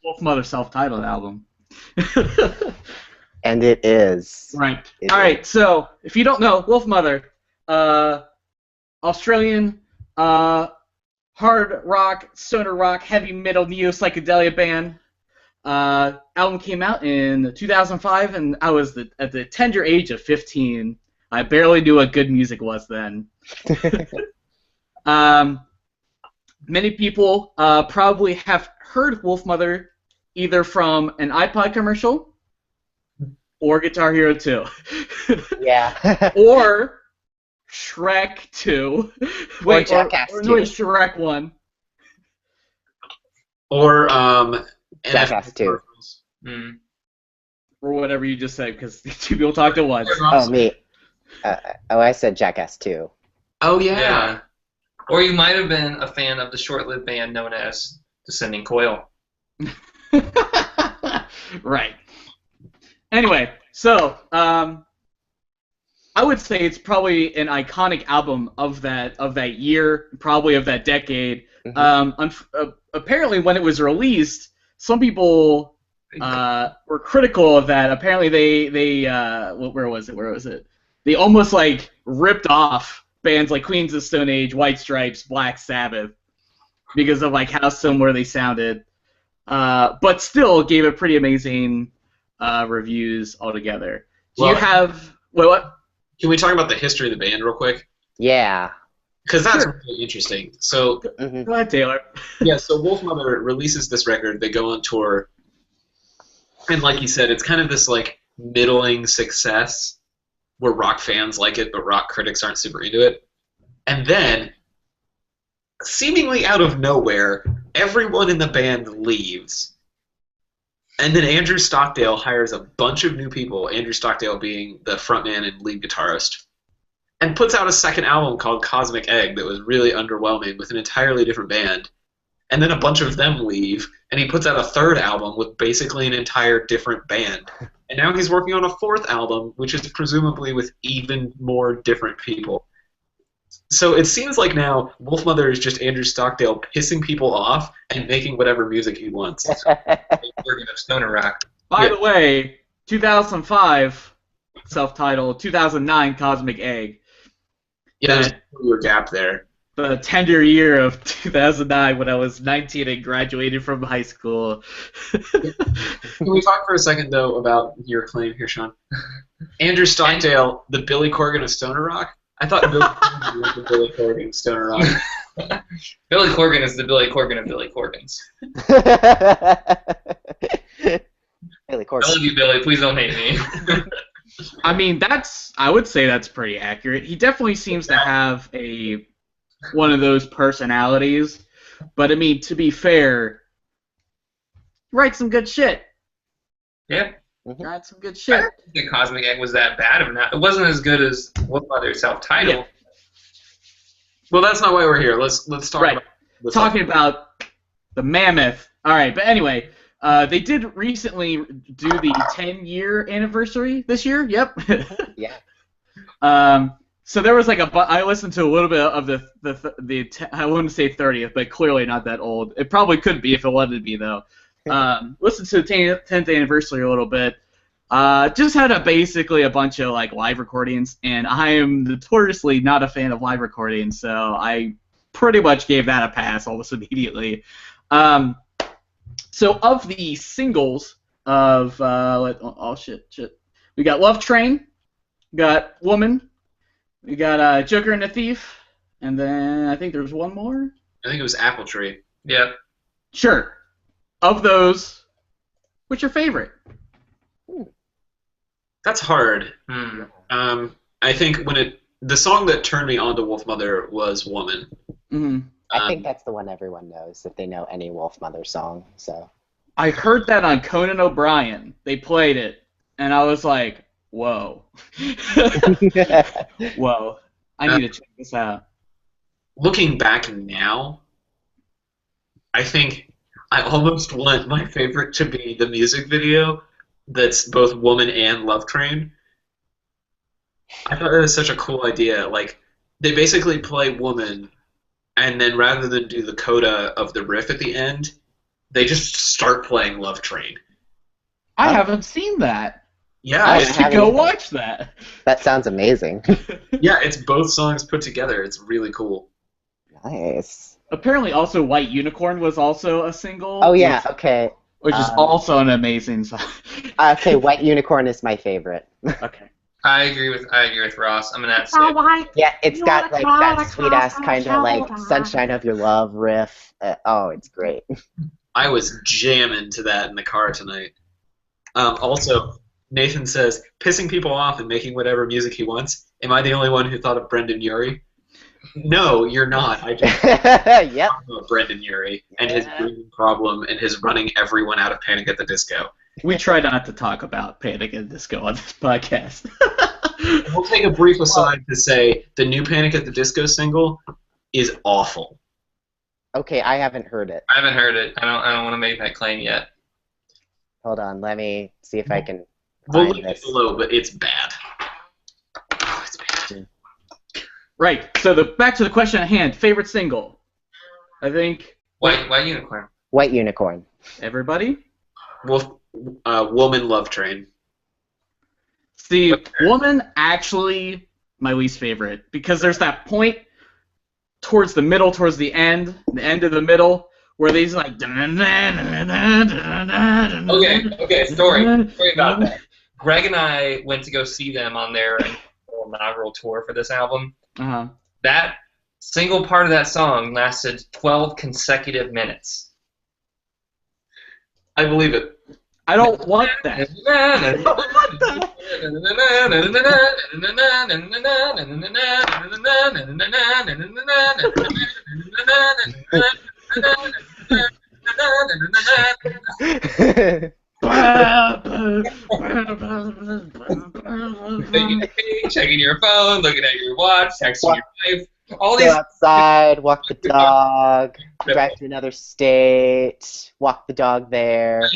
Wolfmother self-titled album. And it is. Right. It All is. right. So, if you don't know, Wolfmother, Australian hard rock, stoner rock, heavy metal, neo psychedelia band. Album came out in 2005, and I was at the tender age of 15. I barely knew what good music was then. Many people probably have heard Wolfmother either from an iPod commercial or Guitar Hero 2. Yeah. Or Shrek 2. Wait, Jackass or 2. no, Shrek 1. Or Jackass 2. Mm. Or whatever you just said, because two people talked at once. Oh, me. I said Jackass 2. Oh Yeah. Or you might have been a fan of the short-lived band known as Descending Coil. Right. Anyway, so I would say it's probably an iconic album of that year, probably of that decade. Apparently, when it was released, some people were critical of that. Apparently, they where was it? They almost like ripped off bands like Queens of the Stone Age, White Stripes, Black Sabbath, because of like how similar they sounded. But still gave it pretty amazing reviews altogether. Do you have what? Can we talk about the history of the band real quick? Yeah. Because that's really interesting. So, Go ahead, Taylor. Yeah, so Wolfmother releases this record. They go on tour. And like you said, it's kind of this like middling success where rock fans like it, but rock critics aren't super into it. And then, seemingly out of nowhere, everyone in the band leaves. And then Andrew Stockdale hires a bunch of new people, Andrew Stockdale being the frontman and lead guitarist, and puts out a second album called Cosmic Egg that was really underwhelming with an entirely different band. And then a bunch of them leave, and he puts out a third album with basically an entire different band. And now he's working on a fourth album, which is presumably with even more different people. So it seems like now Wolfmother is just Andrew Stockdale pissing people off and making whatever music he wants. Organ of Stoner Rock. By the way, 2005, self-titled, 2009, Cosmic Egg. Yeah, there's a 2-year gap there. The tender year of 2009 when I was 19 and graduated from high school. Can we talk for a second, though, about your claim here, Sean? Andrew Stockdale, the Billy Corgan of Stoner Rock? I thought Billy Corgan was the Billy Corgan of Stoner Rock. Billy Corgan is the Billy Corgan of Billy Corgans. Billy I Corgan. love you, Billy. Please don't hate me. I mean, I would say that's pretty accurate. He definitely seems to have one of those personalities. But, I mean, to be fair, he writes some good shit. Yeah. Writes some good I shit. don't think the Cosmic Egg was that bad. It wasn't as good as Wolfmother self-titled. Yeah. Well, that's not why we're here. Let's talk Right. about this. Talking about the mammoth. All right, but anyway, they did recently do the 10-year anniversary this year. Yep. Yeah. So there was like I listened to a little bit of the I wouldn't say 30th, but clearly not that old. It probably could be if it wanted to be though. Listened to the 10th anniversary a little bit. Just had basically a bunch of like live recordings, and I am notoriously not a fan of live recordings, so I pretty much gave that a pass almost immediately. So of the singles of shit, we got Love Train, we got Woman, we got Joker and the Thief, and then I think there's one more. I think it was Apple Tree. Yep. Sure. Of those, what's your favorite? That's hard. Hmm. I think the song that turned me on to Wolfmother was Woman. Mm-hmm. I think that's the one everyone knows if they know any Wolfmother song. So. I heard that on Conan O'Brien. They played it, and I was like, whoa. Whoa. I need to check this out. Looking back now, I think I almost want my favorite to be the music video that's both Woman and Love Train. I thought that was such a cool idea. Like, they basically play Woman, and then rather than do the coda of the riff at the end, they just start playing Love Train. I haven't seen that. Yeah, I haven't should go either. watch that. That sounds amazing. yeah, it's both songs put together. It's really cool. Nice. Apparently, also White Unicorn was also a single. Oh yeah. Okay. Which is also an amazing song. Okay. White Unicorn is my favorite. Okay. I agree with Ross. I'm gonna have to say. Yeah, it's got like that sweet ass kind of like Sunshine of Your Love riff. It's great. I was jamming to that in the car tonight. Also, Nathan says, pissing people off and making whatever music he wants. Am I the only one who thought of Brendan Urie? No, you're not. I just Yep. talked about Brendan Urie and his breathing problem and his running everyone out of Panic at the Disco. We try not to talk about Panic at the Disco on this podcast. We'll take a brief aside to say the new Panic at the Disco single is awful. Okay, I haven't heard it. I haven't heard it. I don't want to make that claim yet. Hold on, let me see if I can We'll find link it this. below, but it's bad. Oh, it's bad. Right. So back to the question at hand. Favorite single? I think White Unicorn. White Unicorn. everybody. Woman Love Train. See, Woman actually my least favorite because there's that point towards the middle, towards the end of the middle, where these like. Okay. Story about that. Greg and I went to go see them on their inaugural tour for this album. Uh-huh. That single part of that song lasted 12 consecutive minutes. I believe it. I don't want that. Checking your phone, looking at your watch, texting your wife. All Go these outside, walk the dog, drive to another state, walk the dog there.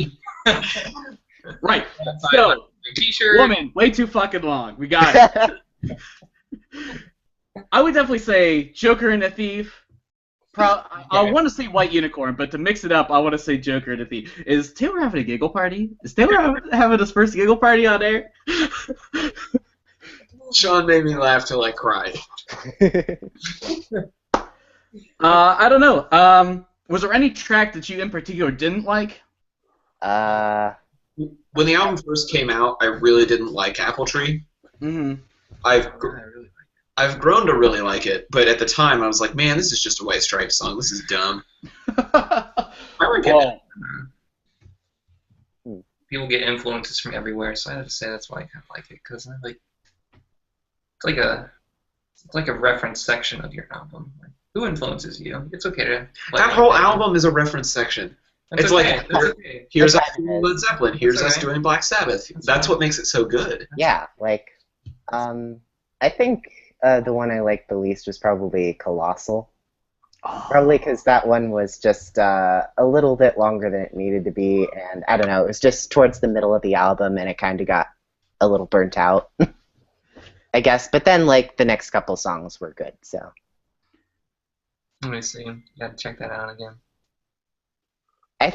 Right. So, T-shirt. Woman, way too fucking long. We got it. I would definitely say Joker and a Thief. I want to say White Unicorn, but to mix it up, I want to say Joker and a Thief. Is Taylor having a giggle party? Is Taylor having his first giggle party on air? Sean made me laugh till I cried. I don't know. Was there any track that you in particular didn't like? When the album first came out, I really didn't like Apple Tree. Mm-hmm. I've grown to really like it, but at the time I was like, man, this is just a White Stripes song. This is dumb. I regret it. People get influences from everywhere, so I have to say that's why I kind of like it, because it's like a reference section of your album. Like, who influences you? It's okay to. That whole album is a reference section. It's okay. like okay. Here's us That's doing Led Zeppelin. Here's That's us okay. doing Black Sabbath. That's what makes it so good. Yeah, like, I think the one I liked the least was probably Colossal. Probably because that one was just a little bit longer than it needed to be, and I don't know, it was just towards the middle of the album, and it kind of got a little burnt out, I guess. But then, like, the next couple songs were good, so. Let me see. Gotta check that out again.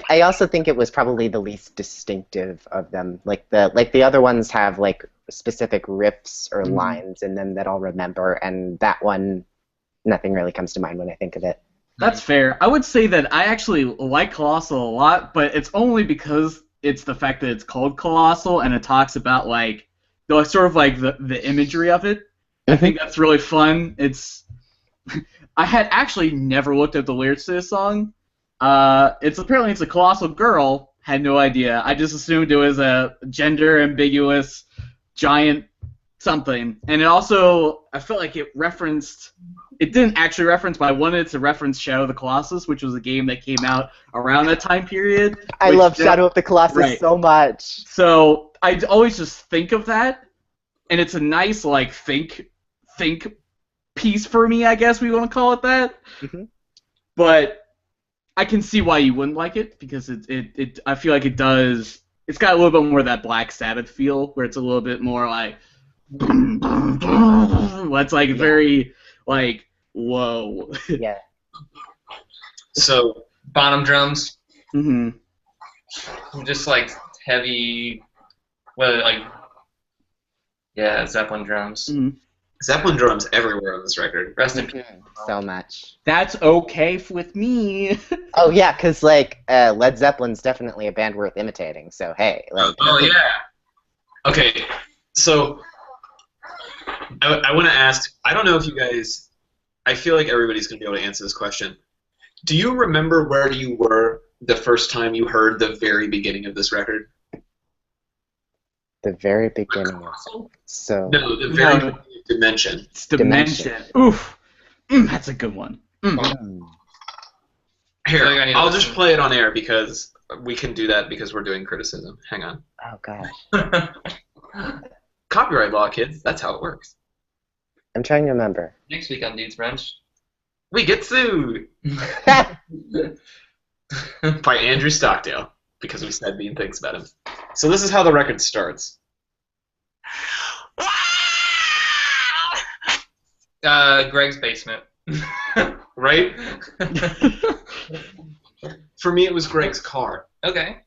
I also think it was probably the least distinctive of them. Like the other ones have like specific riffs or lines in them that I'll remember, and that one, nothing really comes to mind when I think of it. That's fair. I would say that I actually like Colossal a lot, but it's only because it's the fact that it's called Colossal and it talks about like the sort of like the imagery of it. I think that's really fun. I had actually never looked at the lyrics to this song. It's a colossal girl. Had no idea. I just assumed it was a gender ambiguous giant something. And it also, I felt like it didn't actually reference, but I wanted it to reference Shadow of the Colossus, which was a game that came out around that time period. I love Shadow of the Colossus so much. So I always just think of that, and it's a nice like think piece for me, I guess we want to call it that. Mm-hmm. But I can see why you wouldn't like it, because I feel like it's got a little bit more of that Black Sabbath feel, where it's a little bit more like it's like very like whoa. Yeah. So Bottom drums. Mm-hmm. Just like heavy, Zeppelin drums. Mm-hmm. Zeppelin drums everywhere on this record. Rest in peace. So much. That's okay with me. Oh yeah, because like Led Zeppelin's definitely a band worth imitating. So hey, like. Oh yeah. Okay, so I want to ask. I don't know if you guys. I feel like everybody's gonna be able to answer this question. Do you remember where you were the first time you heard the very beginning of this record? The very beginning of so. No, the very beginning of Dimension. It's Dimension. Oof. That's a good one. Here, I need to I'll just listen. play it on air because we can do that because we're doing criticism. Hang on. Oh gosh. Copyright law, kids. That's how it works. I'm trying to remember. Next week on Dude's Brunch. We get sued by Andrew Stockdale because we said mean things about him. So this is how the record starts. Greg's basement. Right? For me, it was Greg's car. Okay.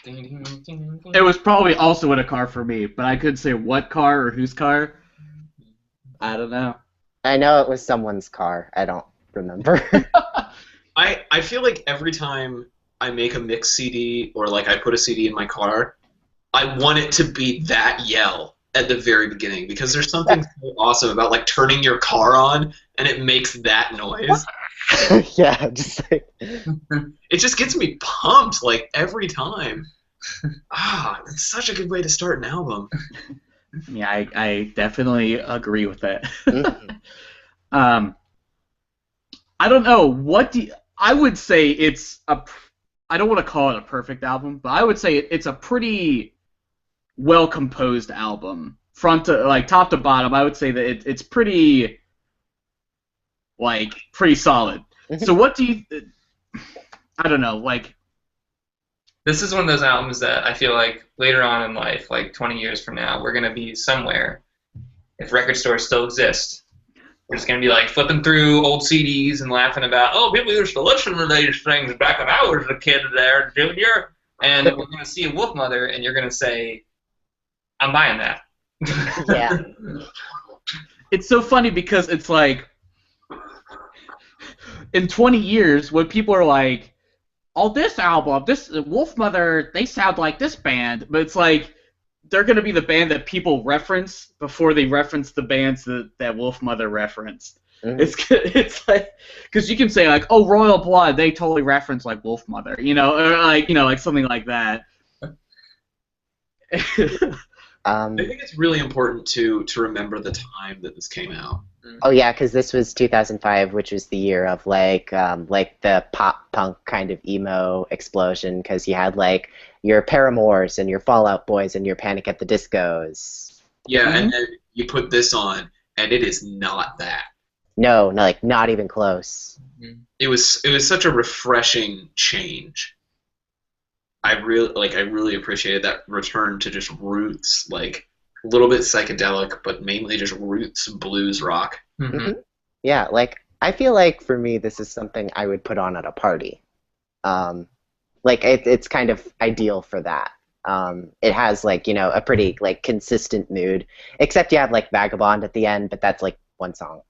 It was probably also in a car for me, but I couldn't say what car or whose car. I don't know. I know it was someone's car. I don't remember. I feel like every time I make a mix CD or like I put a CD in my car, I want it to be that yell at the very beginning because there's something so awesome about like turning your car on and it makes that noise. Yeah, just like It just gets me pumped like every time. It's such a good way to start an album. Yeah, I definitely agree with that. Mhm. I don't know. I would say it's I don't want to call it a perfect album, but I would say it's a pretty well composed album, front to like top to bottom. I would say that it's pretty pretty solid. So what do you? I don't know. Like This is one of those albums that I feel like later on in life, like 20 years from now, we're going to be somewhere, if record stores still exist. We're just going to be like flipping through old CDs and laughing about, oh, people used to listen to these things back when I was a kid there, Junior. And we're going to see a Wolfmother, and you're going to say, I'm buying that. Yeah. it's so funny because it's like in 20 years when people are like, oh, this album, this Wolfmother, they sound like this band, but it's like they're gonna be the band that people reference before they reference the bands that Wolfmother referenced. Mhm. It's like because you can say like, oh, Royal Blood, they totally reference like Wolfmother, or like something like that. I think it's really important to remember the time that this came out. Oh yeah, because this was 2005, which was the year of like the pop punk kind of emo explosion. Because you had like your Paramours and your Fall Out Boys and your Panic at the Discos. Yeah, and then you put this on, and it is not that. No, not even close. It was such a refreshing change. I really appreciated that return to just roots, like a little bit psychedelic, but mainly just roots blues rock. Mm-hmm. Yeah, like I feel like for me this is something I would put on at a party. It's kind of ideal for that. It has like a pretty like consistent mood, except you have like Vagabond at the end, but that's like one song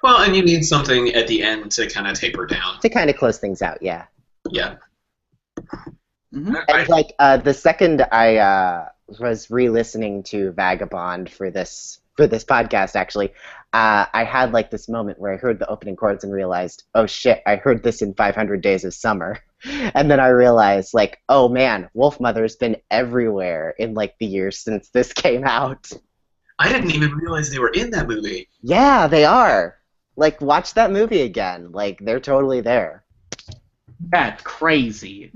Well, and you need something at the end to kind of taper down. to kind of close things out. Yeah. Yeah. Mhm. And like the second I was re-listening to Vagabond for this podcast, actually, I had like this moment where I heard the opening chords and realized, oh shit, I heard this in 500 Days of Summer, and then I realized like, oh man, Wolfmother's been everywhere in like the years since this came out. I didn't even realize they were in that movie. Yeah, they are. Like, watch that movie again. Like, they're totally there. That's crazy.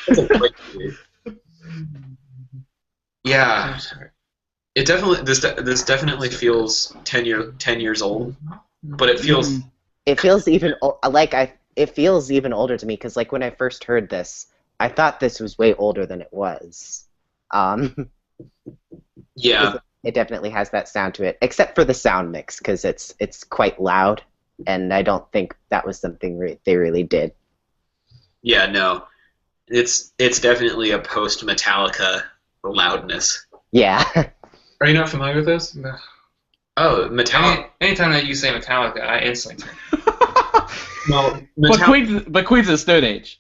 That's a great movie. Yeah. It definitely this definitely feels 10 years old, but it feels It feels even it feels even older to me because like when I first heard this, I thought this was way older than it was. yeah. It definitely has that sound to it, except for the sound mix because it's quite loud, and I don't think that was something they really did. Yeah, no. It's definitely a post Metallica loudness. Yeah. Are you not familiar with this? No. Oh, Metallica. Anytime that you say Metallica, I instantly turn. Well, But Queens of the Stone Age.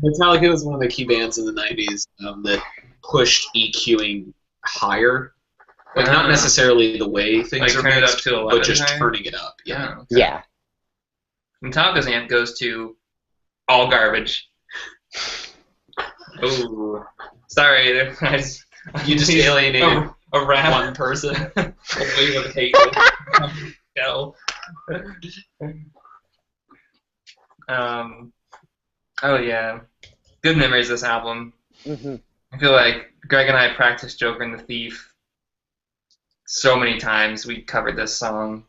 Metallica was one of the key bands in the 90s that pushed EQing higher. Like, not necessarily the way things Like are turn it up mixed, to 11 but just higher? turning it up. Yeah. Oh, okay. Yeah. Metallica's amp goes to all garbage. Oh, sorry, You just alienated a rap one person. a wave of hate. Go. Oh yeah, good memories of this album. Mm-hmm. I feel like Greg and I practiced Joker and the Thief so many times. We covered this song.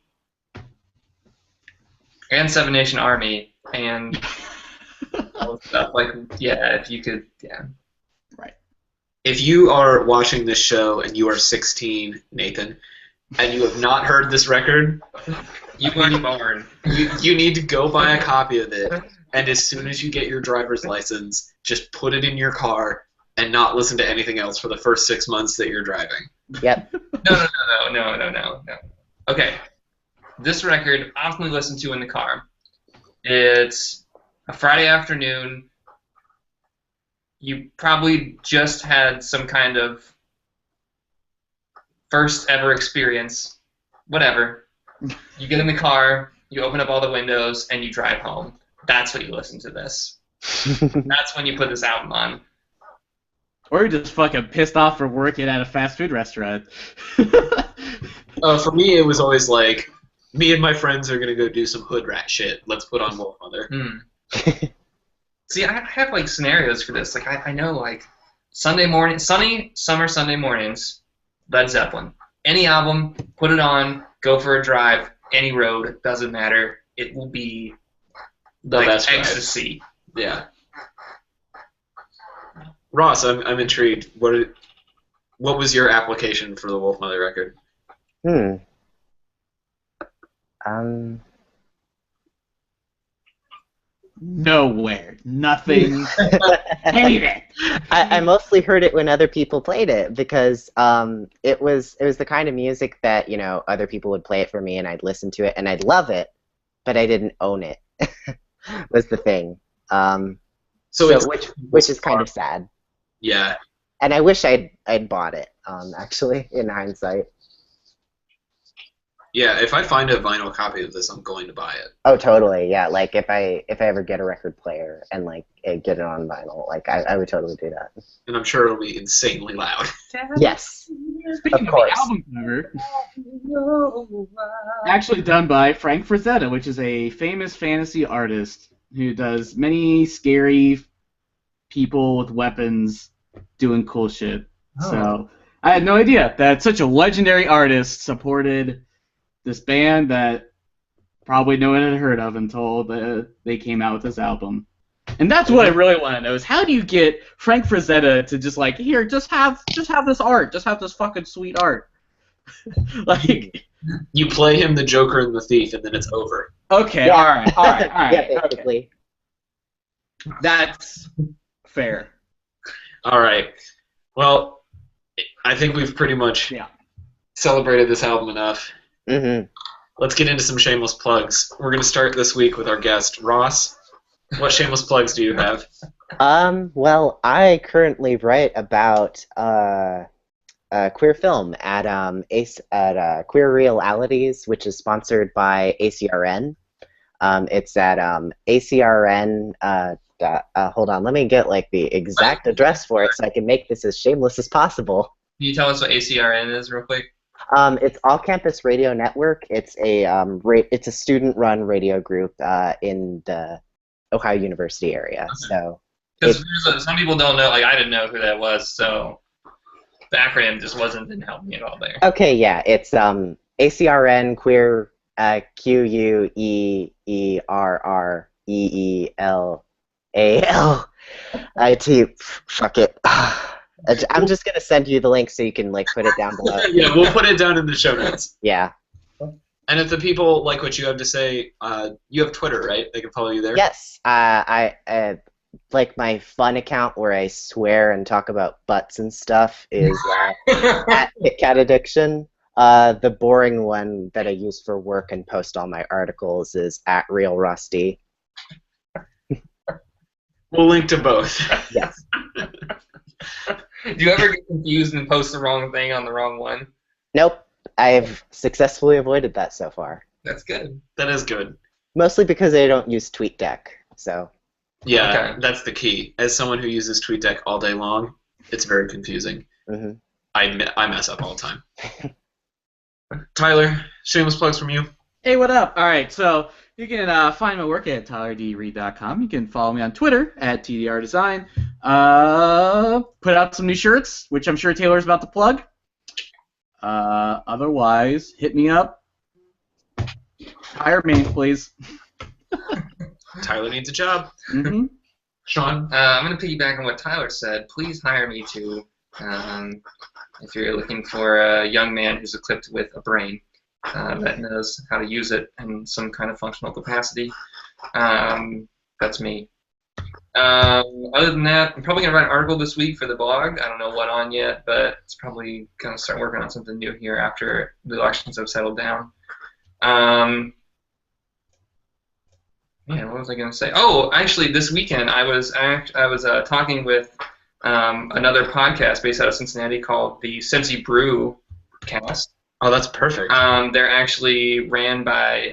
And Seven Nation Army. And all this stuff. Like, yeah, if you could, yeah. Right. If you are watching this show and you are 16, Nathan, and you have not heard this record, You weren't born. you need to go buy a copy of it, and as soon as you get your driver's license, just put it in your car and not listen to anything else for the first 6 months that you're driving. Yep. No. Okay. This record, often listened to in the car. It's a Friday afternoon. You probably just had some kind of first ever experience. Whatever. You get in the car, you open up all the windows, and you drive home. That's what you listen to this. That's when you put this album on. Or you're just fucking pissed off for working at a fast food restaurant. For me, it was always like, me and my friends are gonna go do some hood rat shit. Let's put on Wolfmother. See, I have like scenarios for this. Like I know like Sunday morning, sunny summer Sunday mornings, Led Zeppelin. Any album, put it on, go for a drive, any road, doesn't matter. It will be The like best ride. ecstasy. Yeah. Ross, I'm intrigued. What was your application for the Wolfmother record? Nowhere. Nothing. Hate it. I mostly heard it when other people played it because it was the kind of music that, you know, other people would play it for me and I'd listen to it and I'd love it, but I didn't own it. Was the thing. Which is kind of sad. Yeah. And I wish I'd bought it, actually, in hindsight. Yeah, if I find a vinyl copy of this, I'm going to buy it. Oh, totally. Yeah, like if I ever get a record player and like get it on vinyl, like I would totally do that. And I'm sure it'll be insanely loud. Yes. Speaking of course. the album cover, actually done by Frank Frazetta, which is a famous fantasy artist who does many scary people with weapons doing cool shit. Oh. So I had no idea that such a legendary artist supported this band that probably no one had heard of until they came out with this album. And that's what I really want to know is how do you get Frank Frazetta to just like, here, just have this art, just have this fucking sweet art. Like, You play him the Joker and the Thief, and then it's over. okay, Yeah. all right. Yeah, basically. Okay. That's fair. All right. Well, I think we've pretty much celebrated this album enough. Mm-hmm. Let's get into some shameless plugs. We're going to start this week with our guest, Ross. What shameless plugs do you have? Well, I currently write about queer film at Queer Realities, which is sponsored by ACRN. It's at ACRN. Hold on, let me get like the exact address for it so I can make this as shameless as possible. Can you tell us what ACRN is real quick? It's All Campus Radio Network. It's a student-run radio group in the Ohio University area. Okay. So Because some people don't know, like I didn't know who that was, so the acronym just didn't help me at all there. okay, yeah, it's ACRN Queer QUERREELALIT. Fuck it. I'm just gonna send you the link so you can like put it down below. Yeah, we'll put it down in the show notes. Yeah. And if the people like what you have to say, you have Twitter, right? They can follow you there? Yes. I like my fun account where I swear and talk about butts and stuff is at Cat Addiction. The boring one that I use for work and post all my articles is at Real Rusty. We'll link to both. Yes. Do you ever get confused and post the wrong thing on the wrong one? Nope. I've successfully avoided that so far. That's good. That is good. Mostly because I don't use TweetDeck. So. Yeah, Okay. that's the key. As someone who uses TweetDeck all day long, it's very confusing. Mm-hmm. I mess up all the time. Tyler, shameless plugs from you. Hey, what up? All right, so You can find my work at tylerdreed.com. You can follow me on Twitter at TDRDesign. Put out some new shirts, which I'm sure Taylor's about to plug. Otherwise, hit me up. Hire me, please. Tyler needs a job. Mm-hmm. Sean? I'm going to piggyback on what Tyler said. Please hire me too. If you're looking for a young man who's equipped with a brain that knows how to use it in some kind of functional capacity, that's me. Other than that, I'm probably going to write an article this week for the blog. I don't know what on yet, but it's probably going to start working on something new here after the elections have settled down. Man, what was I going to say? Oh, actually, this weekend I was talking with another podcast based out of Cincinnati called the Cincy Brew Cast. Oh, that's perfect. They're actually ran by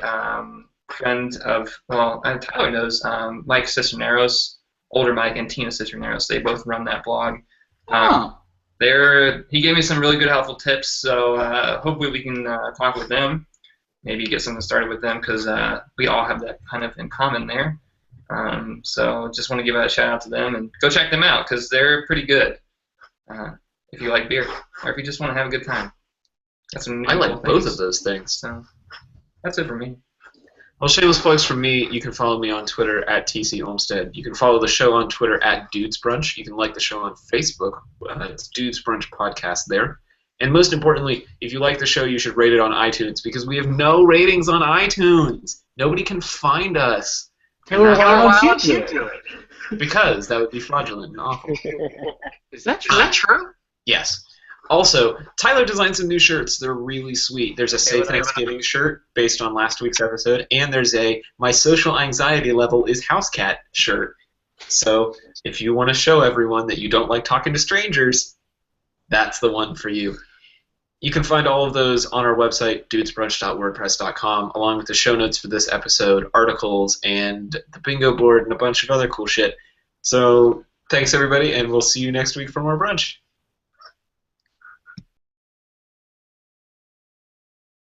friend of, well, Tyler knows, Mike Cisneros, older Mike, and Tina Cisneros. They both run that blog. He gave me some really good helpful tips, so hopefully we can talk with them, maybe get something started with them, because we all have that kind of in common there. So just want to give a shout out to them, and go check them out, because they're pretty good if you like beer, or if you just want to have a good time. That's some I like cool both things. of those things. So that's it for me. Well, shameless plugs from me. You can follow me on Twitter at TC Olmstead. You can follow the show on Twitter at Dudes Brunch. You can like the show on Facebook. It's Dudes Brunch Podcast there. And most importantly, if you like the show, you should rate it on iTunes, because we have no ratings on iTunes. Nobody can find us. Taylor, why don't you do it? Because that would be fraudulent and awful. Is that true? Yes. Also, Tyler designed some new shirts. They're really sweet. There's a Say Thanksgiving shirt based on last week's episode, and there's a My Social Anxiety Level is House Cat shirt. So if you want to show everyone that you don't like talking to strangers, that's the one for you. You can find all of those on our website, dudesbrunch.wordpress.com, along with the show notes for this episode, articles, and the bingo board, and a bunch of other cool shit. So thanks, everybody, and we'll see you next week for more brunch.